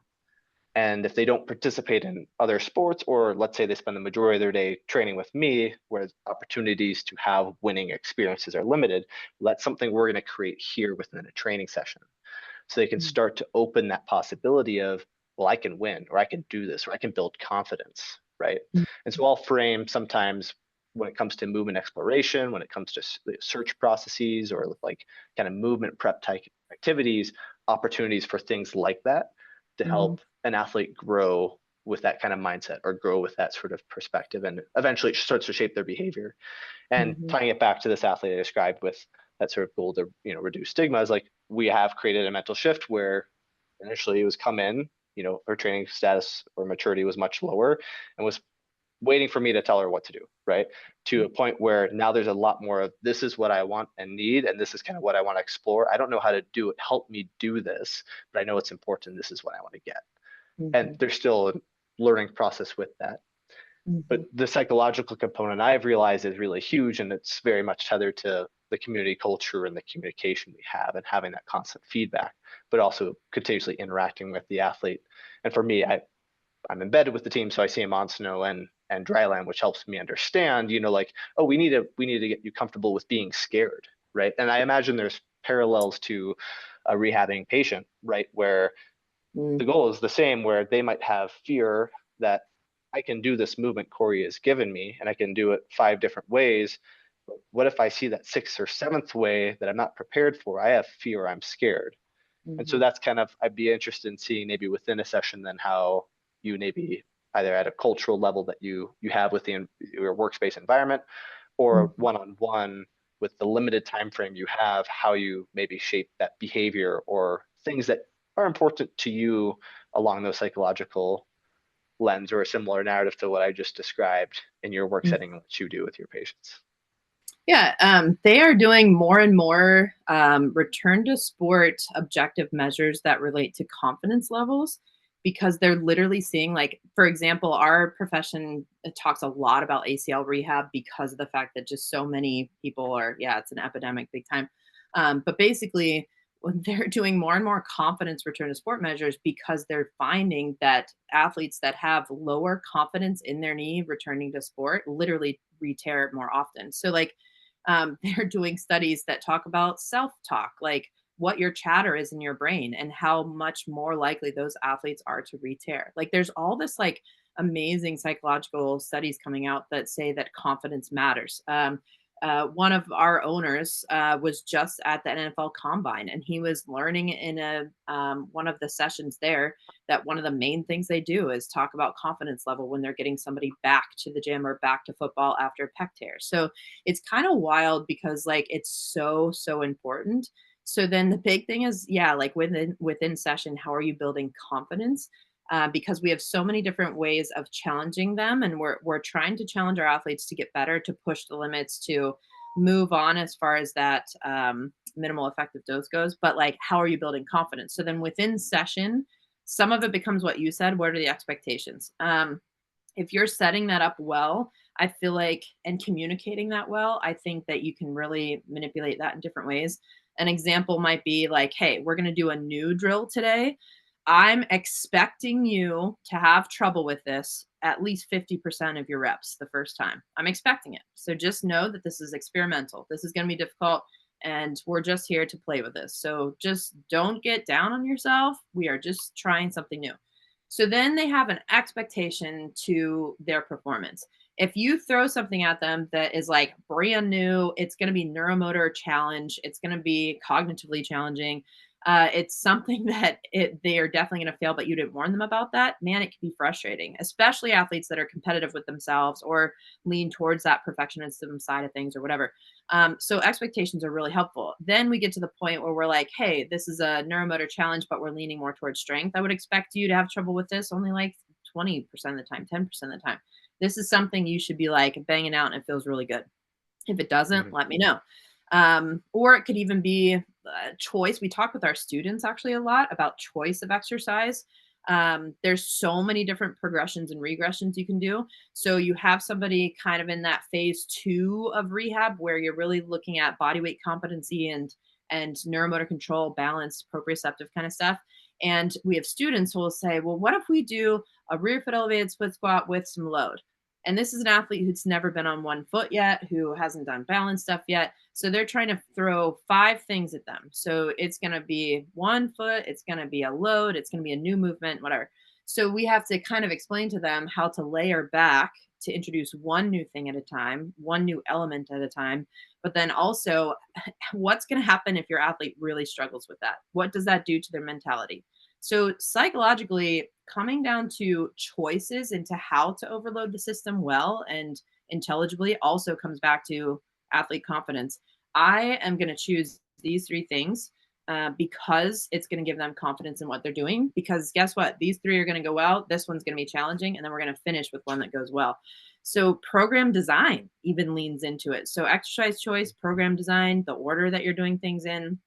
And if they don't participate in other sports, or let's say they spend the majority of their day training with me, where opportunities to have winning experiences are limited, that's something we're going to create here within a training session. So they can Mhm. start to open that possibility of, well, I can win, or I can do this, or I can build confidence, right? And so I'll frame sometimes when it comes to movement exploration, when it comes to search processes or like kind of movement prep type activities, opportunities for things like that to Mhm. help an athlete grow with that kind of mindset or grow with that sort of perspective. And eventually it starts to shape their behavior. And Mhm. tying it back to this athlete I described with that sort of goal to, reduce stigma is like we have created a mental shift where initially it was come in, her training status or maturity was much lower and was waiting for me to tell her what to do, right? To a point where now there's a lot more of this is what I want and need, and this is kind of what I want to explore. I don't know how to do it. Help me do this, but I know it's important. This is what I want to get. And Mhm. there's still a learning process with that. But Mhm. the psychological component I've realized is really huge, and it's very much tethered to the community culture and the communication we have and having that constant feedback, but also continuously interacting with the athlete. And for me, I'm embedded with the team, so I see them on snow and dry land, which helps me understand, like, oh, we need to get you comfortable with being scared, right? And I imagine there's parallels to a rehabbing patient, right, where Mhm. the goal is the same, where they might have fear that I can do this movement Corey has given me, and I can do it 5 different ways. But what if I see that sixth or seventh way that I'm not prepared for? I have fear, I'm scared. And so Mhm. that's kind of, I'd be interested in seeing maybe within a session then how you maybe either at a cultural level that you have within your workspace environment or Mhm. one-on-one with the limited time frame you have, how you maybe shape that behavior or things that are important to you along those psychological lens or a similar narrative to what I just described in your work Mhm. setting and what you do with your patients. Yeah, they are doing more and more return to sport objective measures that relate to confidence levels because they're literally seeing, like, for example, our profession talks a lot about ACL rehab because of the fact that just so many people are, yeah, it's an epidemic big time. But basically, they're doing more and more confidence return to sport measures because they're finding that athletes that have lower confidence in their knee returning to sport literally re-tear it more often. So like they're doing studies that talk about self-talk, like what your chatter is in your brain and how much more likely those athletes are to re-tear. Like there's all this like amazing psychological studies coming out that say that confidence matters. One of our owners was just at the NFL Combine, and he was learning in a one of the sessions there that one of the main things they do is talk about confidence level when they're getting somebody back to the gym or back to football after a pec tear. So it's kind of wild because like it's so important. So then the big thing is, yeah, like within session, how are you building confidence? Because we have so many different ways of challenging them, and we're trying to challenge our athletes to get better, to push the limits, to move on as far as that minimal effective dose goes. But like, how are you building confidence? So then within session, some of it becomes what you said. What are the expectations? If you're setting that up well, I feel like, and communicating that well, I think that you can really manipulate that in different ways. An example might be like, hey, we're going to do a new drill today. I'm expecting you to have trouble with this at least 50% of your reps the first time. I'm expecting it. So just know that this is experimental. This is going to be difficult, and we're just here to play with this. So just don't get down on yourself. We are just trying something new. So then they have an expectation to their performance. If you throw something at them that is like brand new, it's going to be neuromotor challenge, it's going to be cognitively challenging. It's something that they are definitely going to fail, but you didn't warn them about that. Man, it can be frustrating, especially athletes that are competitive with themselves or lean towards that perfectionism side of things or whatever. So expectations are really helpful. Then we get to the point where we're like, hey, this is a neuromotor challenge, but we're leaning more towards strength. I would expect you to have trouble with this only like 20% of the time, 10% of the time. This is something you should be like banging out and it feels really good. If it doesn't, Mhm. let me know. Or it could even be choice. We talk with our students actually a lot about choice of exercise. There's so many different progressions and regressions you can do. So you have somebody kind of in that phase 2 of rehab where you're really looking at body weight competency and neuromotor control, balance, proprioceptive kind of stuff. And we have students who will say, well, what if we do a rear foot elevated split squat with some load? And this is an athlete who's never been on one foot yet, who hasn't done balance stuff yet. So they're trying to throw 5 things at them. So it's going to be one foot, it's going to be a load, it's going to be a new movement, whatever. So we have to kind of explain to them how to layer back to introduce one new thing at a time, one new element at a time. But then also, what's going to happen if your athlete really struggles with that? What does that do to their mentality? So psychologically, coming down to choices into how to overload the system well and intelligibly also comes back to athlete confidence. I am going to choose these 3 things because it's going to give them confidence in what they're doing. Because guess what? These 3 are going to go well. This one's going to be challenging. And then we're going to finish with one that goes well. So program design even leans into it. So exercise choice, program design, the order that you're doing things in.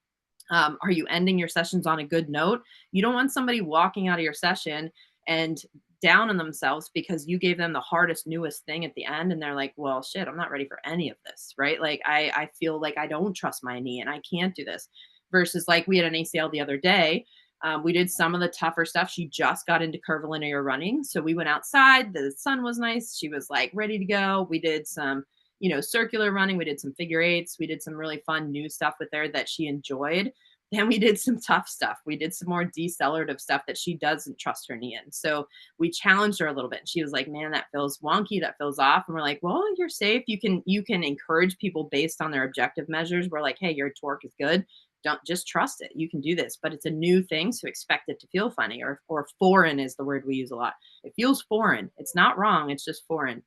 Are you ending your sessions on a good note? You don't want somebody walking out of your session and down on themselves because you gave them the hardest, newest thing at the end. And they're like, well, shit, I'm not ready for any of this. Right. Like I feel like I don't trust my knee and I can't do this. Versus like we had an ACL the other day. We did some of the tougher stuff. She just got into curvilinear running. So we went outside. The sun was nice. She was like ready to go. We did some circular running. We did some figure eights. We did some really fun new stuff with her that she enjoyed. Then we did some tough stuff. We did some more decelerative stuff that she doesn't trust her knee in. So we challenged her a little bit. And she was like, man, that feels wonky. That feels off. And we're like, well, you're safe. You can encourage people based on their objective measures. We're like, hey, your torque is good. Don't just trust it. You can do this, but it's a new thing. So expect it to feel funny or foreign is the word we use a lot. It feels foreign. It's not wrong. It's just foreign.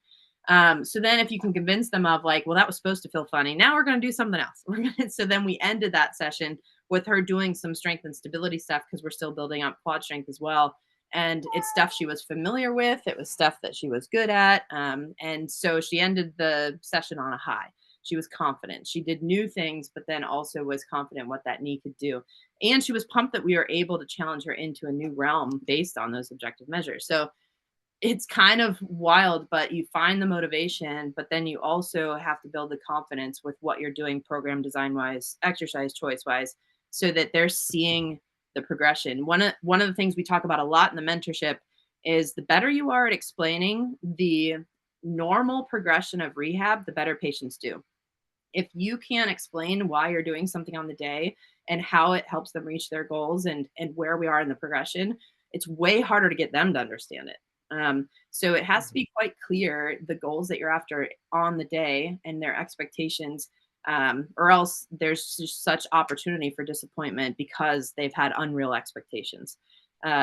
So then if you can convince them of like, well, that was supposed to feel funny. Now we're going to do something else. So then we ended that session with her doing some strength and stability stuff because we're still building up quad strength as well. And it's stuff she was familiar with. It was stuff that she was good at. And so she ended the session on a high. She was confident. She did new things, but then also was confident what that knee could do. And she was pumped that we were able to challenge her into a new realm based on those objective measures. So it's kind of wild, but you find the motivation, but then you also have to build the confidence with what you're doing program design wise, exercise choice wise. so that they're seeing the progression. One of the things we talk about a lot in the mentorship is the better you are at explaining the normal progression of rehab, the better patients do. If you can't explain why you're doing something on the day and how it helps them reach their goals and where we are in the progression, it's way harder to get them to understand it. So it has to Mhm. be quite clear the goals that you're after on the day and their expectations, or else there's just such opportunity for disappointment because they've had unreal expectations.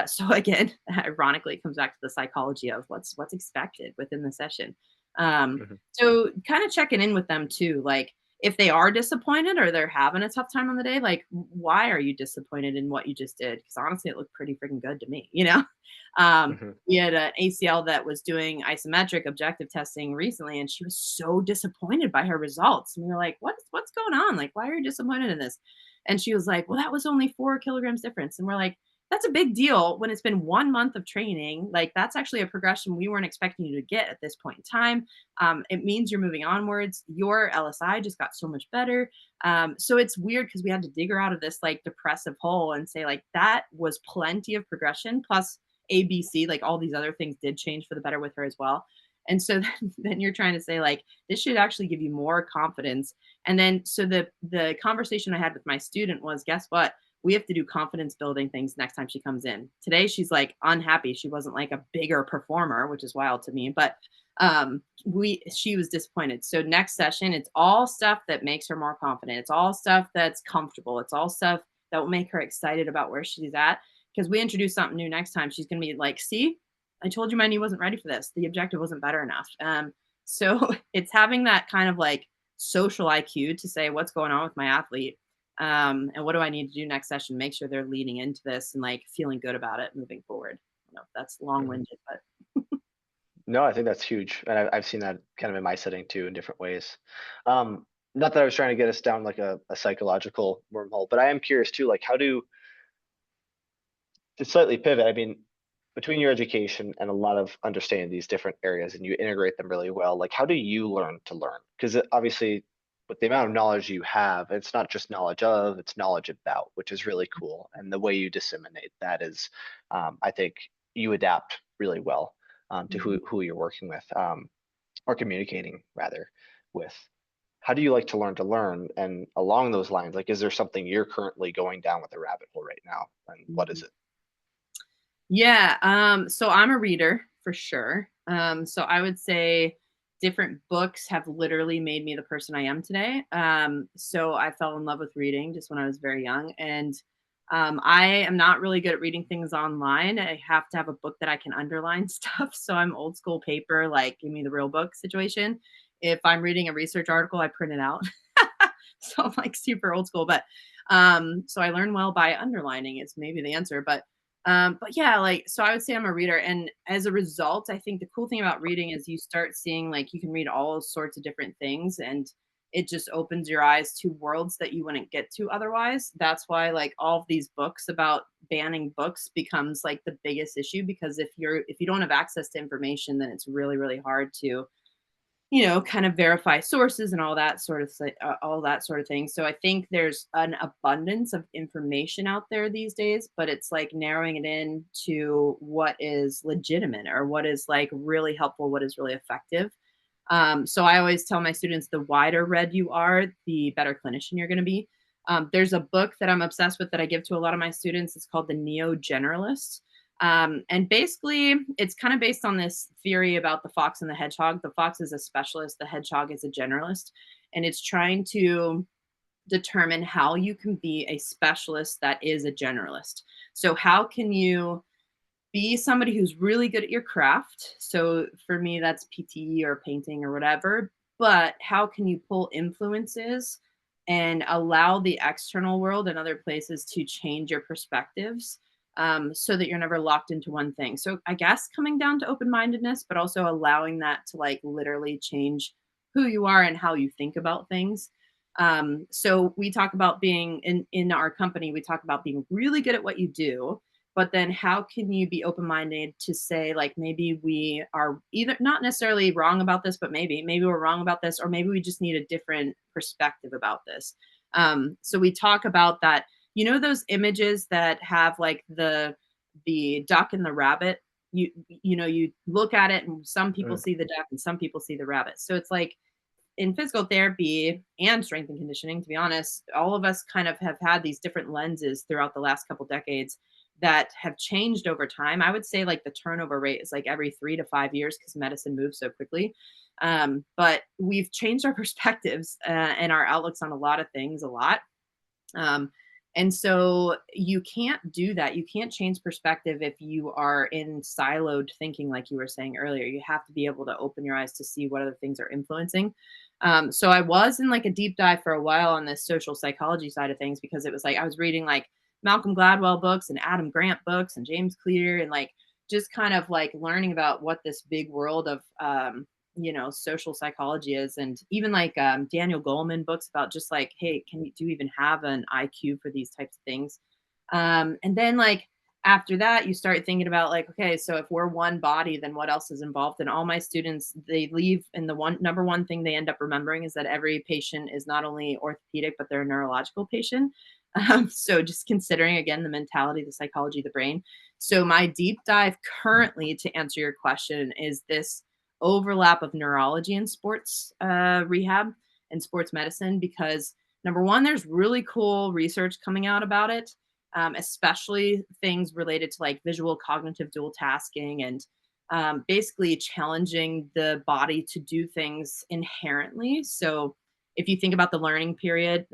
So again, ironically, it comes back to the psychology of what's expected within the session. Um, Mhm. so kind of checking in with them too, like if they are disappointed or they're having a tough time on the day, like why are you disappointed in what you just did? Because honestly, it looked pretty freaking good to me, you know? Mhm. We had an ACL that was doing isometric objective testing recently, and she was so disappointed by her results. And we were like, what's going on? Like, why are you disappointed in this? And she was like, well, that was only 4 kilograms difference. And we're like, that's a big deal when it's been 1 month of training. Like, that's actually a progression we weren't expecting you to get at this point in time. It means you're moving onwards. Your LSI just got so much better. So it's weird because we had to dig her out of this like depressive hole and say, like, that was plenty of progression. Plus, ABC, like all these other things did change for the better with her as well. And so then you're trying to say like this should actually give you more confidence. And then so the conversation I had with my student was, guess what? We have to do confidence building things next time she comes in. Today she's like unhappy. She wasn't like a bigger performer, which is wild to me, but we she was disappointed. So next session, it's all stuff that makes her more confident. It's all stuff that's comfortable. It's all stuff that will make her excited about where she's at because we introduce something new next time. She's going to be like, see, I told you my knee wasn't ready for this. The objective wasn't better enough. So it's having that kind of like social IQ to say what's going on with my athlete, and what do I need to do next session? Make sure they're leaning into this and like feeling good about it moving forward. I know that's long Mhm. winded, but No, I think that's huge, and I've seen that kind of in my setting too in different ways. Um, Not that I was trying to get us down like a psychological wormhole, but I am curious too, like how do to slightly pivot, I mean, between your education and a lot of understanding these different areas and you integrate them really well, like how do you learn to learn? Because obviously, with the amount of knowledge you have, it's not just knowledge of, it's knowledge about, which is really cool. And the way you disseminate that is, I think you adapt really well to Mhm. who you're working with, or communicating rather with. How do you like to learn? And along those lines, like, is there something you're currently going down with a rabbit hole right now? And what is Mhm. it? Yeah, so I'm a reader for sure. So I would say different books have literally made me the person I am today. So I fell in love with reading just when I was very young, and I am not really good at reading things online. I have to have a book that I can underline stuff. So I'm old school paper, like give me the real book situation. If I'm reading a research article, I print it out. So I'm like super old school, but so I learn well by underlining is maybe the answer, but yeah, like so I would say I'm a reader, and as a result, I think the cool thing about reading is you start seeing like you can read all sorts of different things, and it just opens your eyes to worlds that you wouldn't get to otherwise. That's why like all of these books about banning books becomes like the biggest issue, because if you don't have access to information, then it's really hard to, kind of verify sources and all that sort of thing. So I think there's an abundance of information out there these days, but it's like narrowing it in to what is legitimate or what is like really helpful, what is really effective. So I always tell my students the wider read you are, the better clinician you're going to be. There's a book that I'm obsessed with that I give to a lot of my students. It's called The Neo Generalist. And basically, it's kind of based on this theory about the fox and the hedgehog. The fox is a specialist, the hedgehog is a generalist. And it's trying to determine how you can be a specialist that is a generalist. So, how can you be somebody who's really good at your craft? So, for me, that's PTE or painting or whatever. But how can you pull influences and allow the external world and other places to change your perspectives, so that you're never locked into one thing? So I guess coming down to open-mindedness, but also allowing that to like literally change who you are and how you think about things. So we talk about being in our company, we talk about being really good at what you do, but then how can you be open-minded to say like maybe we are either not necessarily wrong about this, but maybe we're wrong about this, or maybe we just need a different perspective about this. So we talk about that you know those images that have like the duck and the rabbit? You know, you look at it and some people Mm, see the duck and some people see the rabbit. So it's like in physical therapy and strength and conditioning, to be honest, all of us kind of have had these different lenses throughout the last couple decades that have changed over time. I would say like the turnover rate is like every 3 to 5 years because medicine moves so quickly. But we've changed our perspectives and our outlooks on a lot of things a lot. Um, and so you can't do that. You can't change perspective if you are in siloed thinking, like you were saying earlier. You have to be able to open your eyes to see what other things are influencing. So I was in like a deep dive for a while on this social psychology side of things because it was like I was reading like Malcolm Gladwell books and Adam Grant books and James Clear and like just kind of like learning about what this big world of social psychology is, and even like Daniel Goleman books about just like, hey, do you even have an IQ for these types of things? And then like after that you start thinking about like, okay, so if we're one body, then what else is involved? And all my students, they leave, and the number one thing they end up remembering is that every patient is not only orthopedic but they're a neurological patient. So just considering again the mentality, the psychology of the brain. So my deep dive currently, to answer your question, is this overlap of neurology and sports rehab and sports medicine, because number one, there's really cool research coming out about it, especially things related to like visual cognitive dual tasking and basically challenging the body to do things inherently. So if you think about the learning pyramid,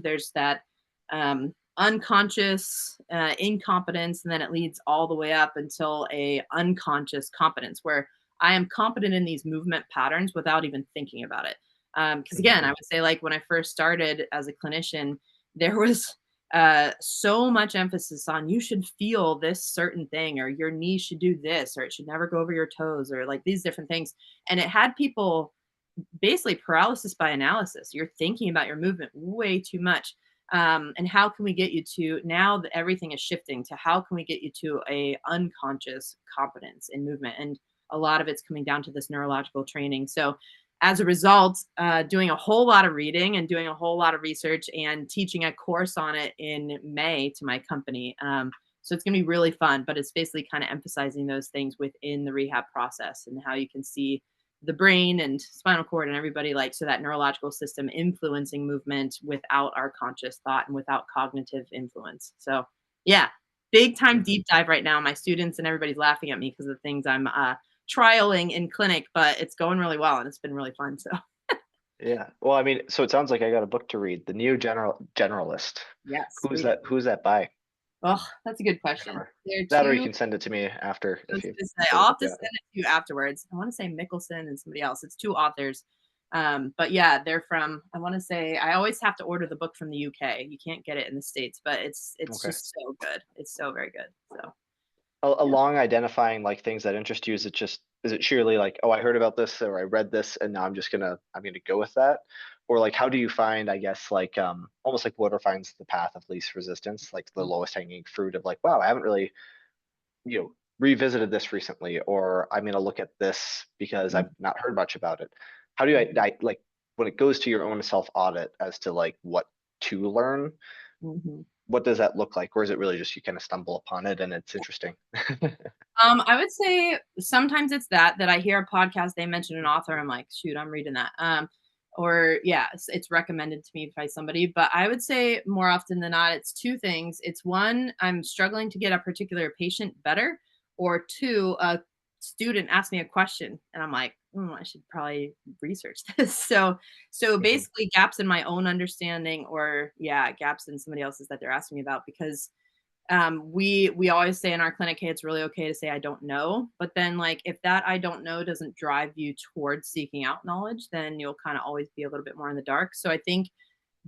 there's that unconscious incompetence, and then it leads all the way up until a unconscious competence where I am competent in these movement patterns without even thinking about it. Because again, I mhm, would say like when I first started as a clinician, there was so much emphasis on you should feel this certain thing, or your knee should do this, or it should never go over your toes, or like these different things. And it had people basically paralysis by analysis. You're thinking about your movement way too much. And how can we get you to, now that everything is shifting to, how can we get you to a unconscious competence in movement? And a lot of it's coming down to this neurological training. So as a result, doing a whole lot of reading and doing a whole lot of research and teaching a course on it in May to my company. So it's going to be really fun, but it's basically kind of emphasizing those things within the rehab process and how you can see the brain and spinal cord and everybody, like, so that neurological system influencing movement without our conscious thought and without cognitive influence. So yeah, big time mhm. deep dive right now. My students and everybody's laughing at me because of the things I'm trialing in clinic, but it's going really well and it's been really fun. So Yeah. Well, I mean, so it sounds like I got a book to read, The New Generalist. yes, Who's read it. that? Who's that by? Oh, that's a good I question. remember. There are That, or you two. can send it to me after I if was you gonna say, prefer. I'll have to Yeah. send it to you afterwards. I want to say Mickelson and somebody else. It's two authors. But yeah, they're from, I want to say, I always have to order the book from the UK. You can't get it in the States, but it's Okay. just so good. It's so very good. So yeah. Along identifying like things that interest you, is it sheerly like, oh, I heard about this or I read this and now I'm gonna go with that? Or like how do you find, I guess, like almost like water finds the path of least resistance, like the lowest hanging fruit of like, wow, I haven't really, revisited this recently, or I'm gonna look at this because I've not heard much about it. How do Mhm. like when it goes to your own self audit as to like what to learn, Mhm. what does that look like? Or is it really just you kind of stumble upon it and it's interesting? I would say sometimes it's that I hear a podcast, they mention an author, I'm like, shoot, I'm reading that. Or yeah, it's recommended to me by somebody. But I would say more often than not, it's two things. It's one, I'm struggling to get a particular patient better, or two, a student asked me a question and I'm like, I should probably research this. So Mhm. basically gaps in my own understanding, or yeah, gaps in somebody else's that they're asking me about, because we always say in our clinic, hey, it's really okay to say I don't know, but then like if that I don't know doesn't drive you towards seeking out knowledge, then you'll kind of always be a little bit more in the dark. So I think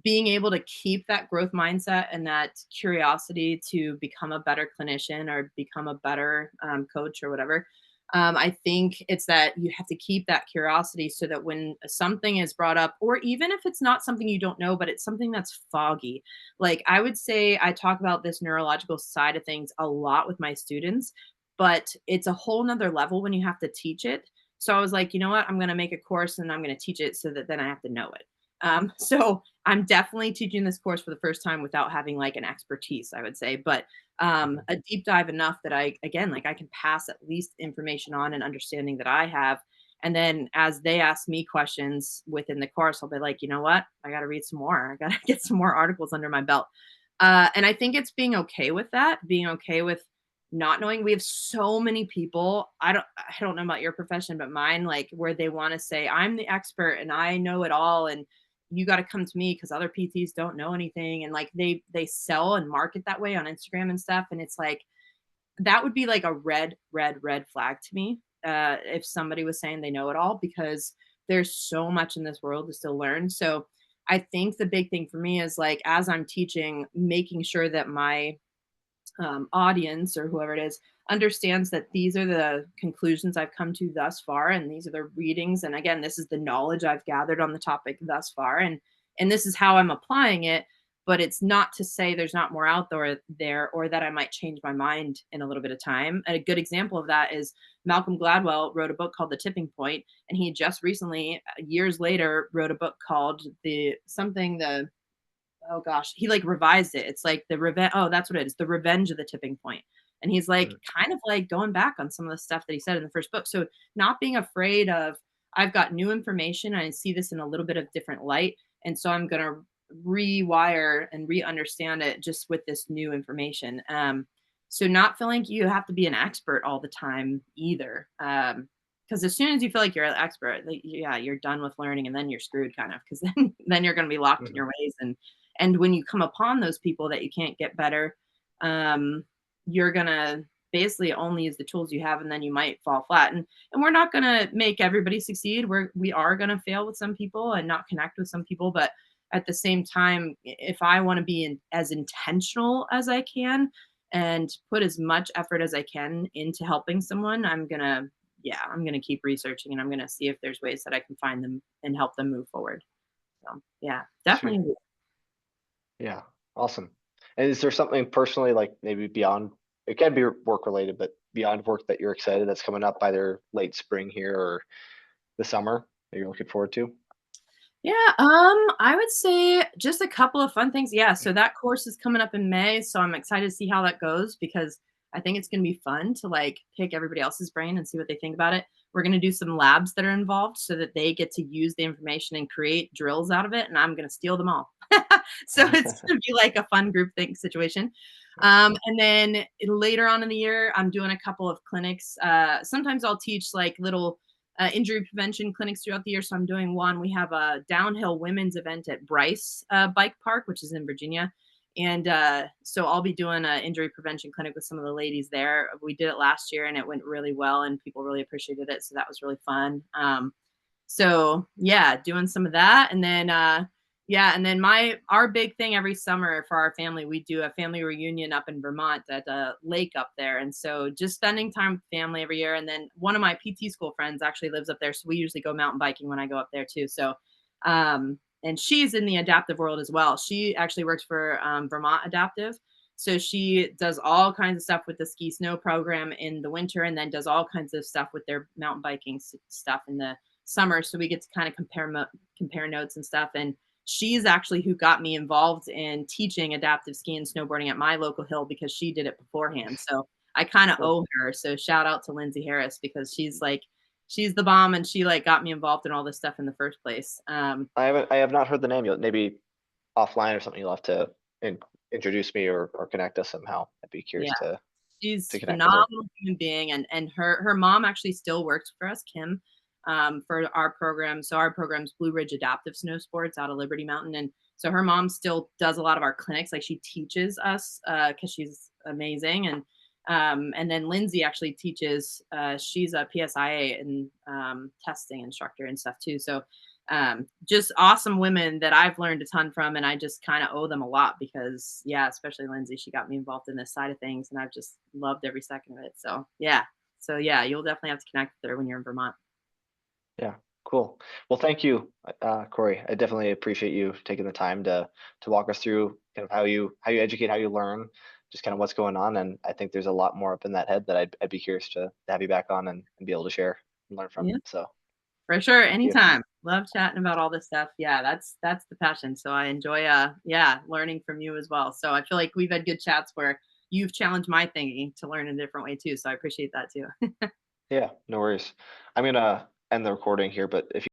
being able to keep that growth mindset and that curiosity to become a better clinician or become a better coach or whatever, I think it's that you have to keep that curiosity so that when something is brought up, or even if it's not something you don't know, but it's something that's foggy, like I would say I talk about this neurological side of things a lot with my students, but it's a whole nother level when you have to teach it. So I was like, you know what, I'm going to make a course and I'm going to teach it so that then I have to know it. So I'm definitely teaching this course for the first time without having like an expertise, I would say, but Mhm. a deep dive enough that I, again, like I can pass at least information on and understanding that I have. And then as they ask me questions within the course, I'll be like, you know what? I got to read some more. I got to get some more articles under my belt. And I think it's being okay with that, being okay with not knowing. We have so many people. I don't know about your profession, but mine, like where they want to say, I'm the expert and I know it all. And you got to come to me because other PTs don't know anything. And like they sell and market that way on Instagram and stuff. And it's like that would be like a red flag to me if somebody was saying they know it all, because there's so much in this world to still learn. So I think the big thing for me is like as I'm teaching, making sure that my audience or whoever it is understands that these are the conclusions I've come to thus far, and these are the readings. And again, this is the knowledge I've gathered on the topic thus far, and this is how I'm applying it. But it's not to say there's not more out there or that I might change my mind in a little bit of time. And a good example of that is Malcolm Gladwell wrote a book called The Tipping Point, and he just recently, years later, wrote a book called the oh gosh, he like revised it. It's like the revenge. Oh, that's what it is. The Revenge of the Tipping Point. And he's like Mm. kind of like going back on some of the stuff that he said in the first book. So not being afraid of, I've got new information. I see this in a little bit of different light. And so I'm going to rewire and re-understand it just with this new information. So not feeling you have to be an expert all the time either. Because as soon as you feel like you're an expert, like, yeah, you're done with learning, and then you're screwed, kind of. Because then you're going to be locked in Mhm. your ways, and when you come upon those people that you can't get better, um, you're gonna basically only use the tools you have, and then you might fall flat. And we're not gonna make everybody succeed. We are gonna fail with some people and not connect with some people, but at the same time, if I want to be as intentional as I can and put as much effort as I can into helping someone, I'm gonna keep researching, and I'm gonna see if there's ways that I can find them and help them move forward. So yeah, Sweet. definitely. Yeah. Awesome. And is there something personally, like maybe beyond, it can be work related, but beyond work that you're excited that's coming up either late spring here or the summer that you're looking forward to? Yeah, I would say just a couple of fun things. Yeah, so that course is coming up in May, so I'm excited to see how that goes, because I think it's going to be fun to like pick everybody else's brain and see what they think about it. We're going to do some labs that are involved so that they get to use the information and create drills out of it, and I'm going to steal them all. So it's going to be like a fun group think situation. And then later on in the year, I'm doing a couple of clinics. Sometimes I'll teach like little injury prevention clinics throughout the year. So I'm doing one. We have a downhill women's event at Bryce Bike Park, which is in Virginia. And so I'll be doing an injury prevention clinic with some of the ladies there. We did it last year and it went really well, and people really appreciated it. So that was really fun. So yeah, doing some of that. And then yeah, and then our big thing every summer for our family, we do a family reunion up in Vermont at a lake up there. And so just spending time with family every year. And then one of my PT school friends actually lives up there, so we usually go mountain biking when I go up there too. So and she's in the adaptive world as well. She actually works for Vermont Adaptive. So she does all kinds of stuff with the ski snow program in the winter, and then does all kinds of stuff with their mountain biking stuff in the summer. So we get to kind of compare notes and stuff. And she's actually who got me involved in teaching adaptive skiing and snowboarding at my local hill, because she did it beforehand. So I kind of Cool. owe her. So shout out to Lindsay Harris, because she's the bomb, and she like got me involved in all this stuff in the first place. I have not heard the name. You'll maybe offline or something you'll have to in, introduce me or connect us somehow. I'd be Yeah, curious she's to connect with her. phenomenal human being, and her mom actually still works for us, Kim, for our program. So our program's Blue Ridge Adaptive Snow Sports out of Liberty Mountain, and so her mom still does a lot of our clinics. Like she teaches us because she's amazing, and then Lindsay actually teaches. She's a PSIA and testing instructor and stuff too. So just awesome women that I've learned a ton from, and I just kind of owe them a lot, because yeah, especially Lindsay, she got me involved in this side of things, and I've just loved every second of it. So yeah, you'll definitely have to connect with her when you're in Vermont. Yeah, cool. Well, thank you, Corey. I definitely appreciate you taking the time to walk us through kind of how you educate, how you learn, just kind of what's going on. And I think there's a lot more up in that head that I'd be curious to have you back on and be able to share and learn from. Yeah. So For sure, Yeah. anytime. Love chatting about all this stuff. Yeah, that's the passion. So I enjoy yeah, learning from you as well. So I feel like we've had good chats where you've challenged my thinking to learn in a different way too. So I appreciate that too. Yeah, no worries. I'm gonna end the recording here, but if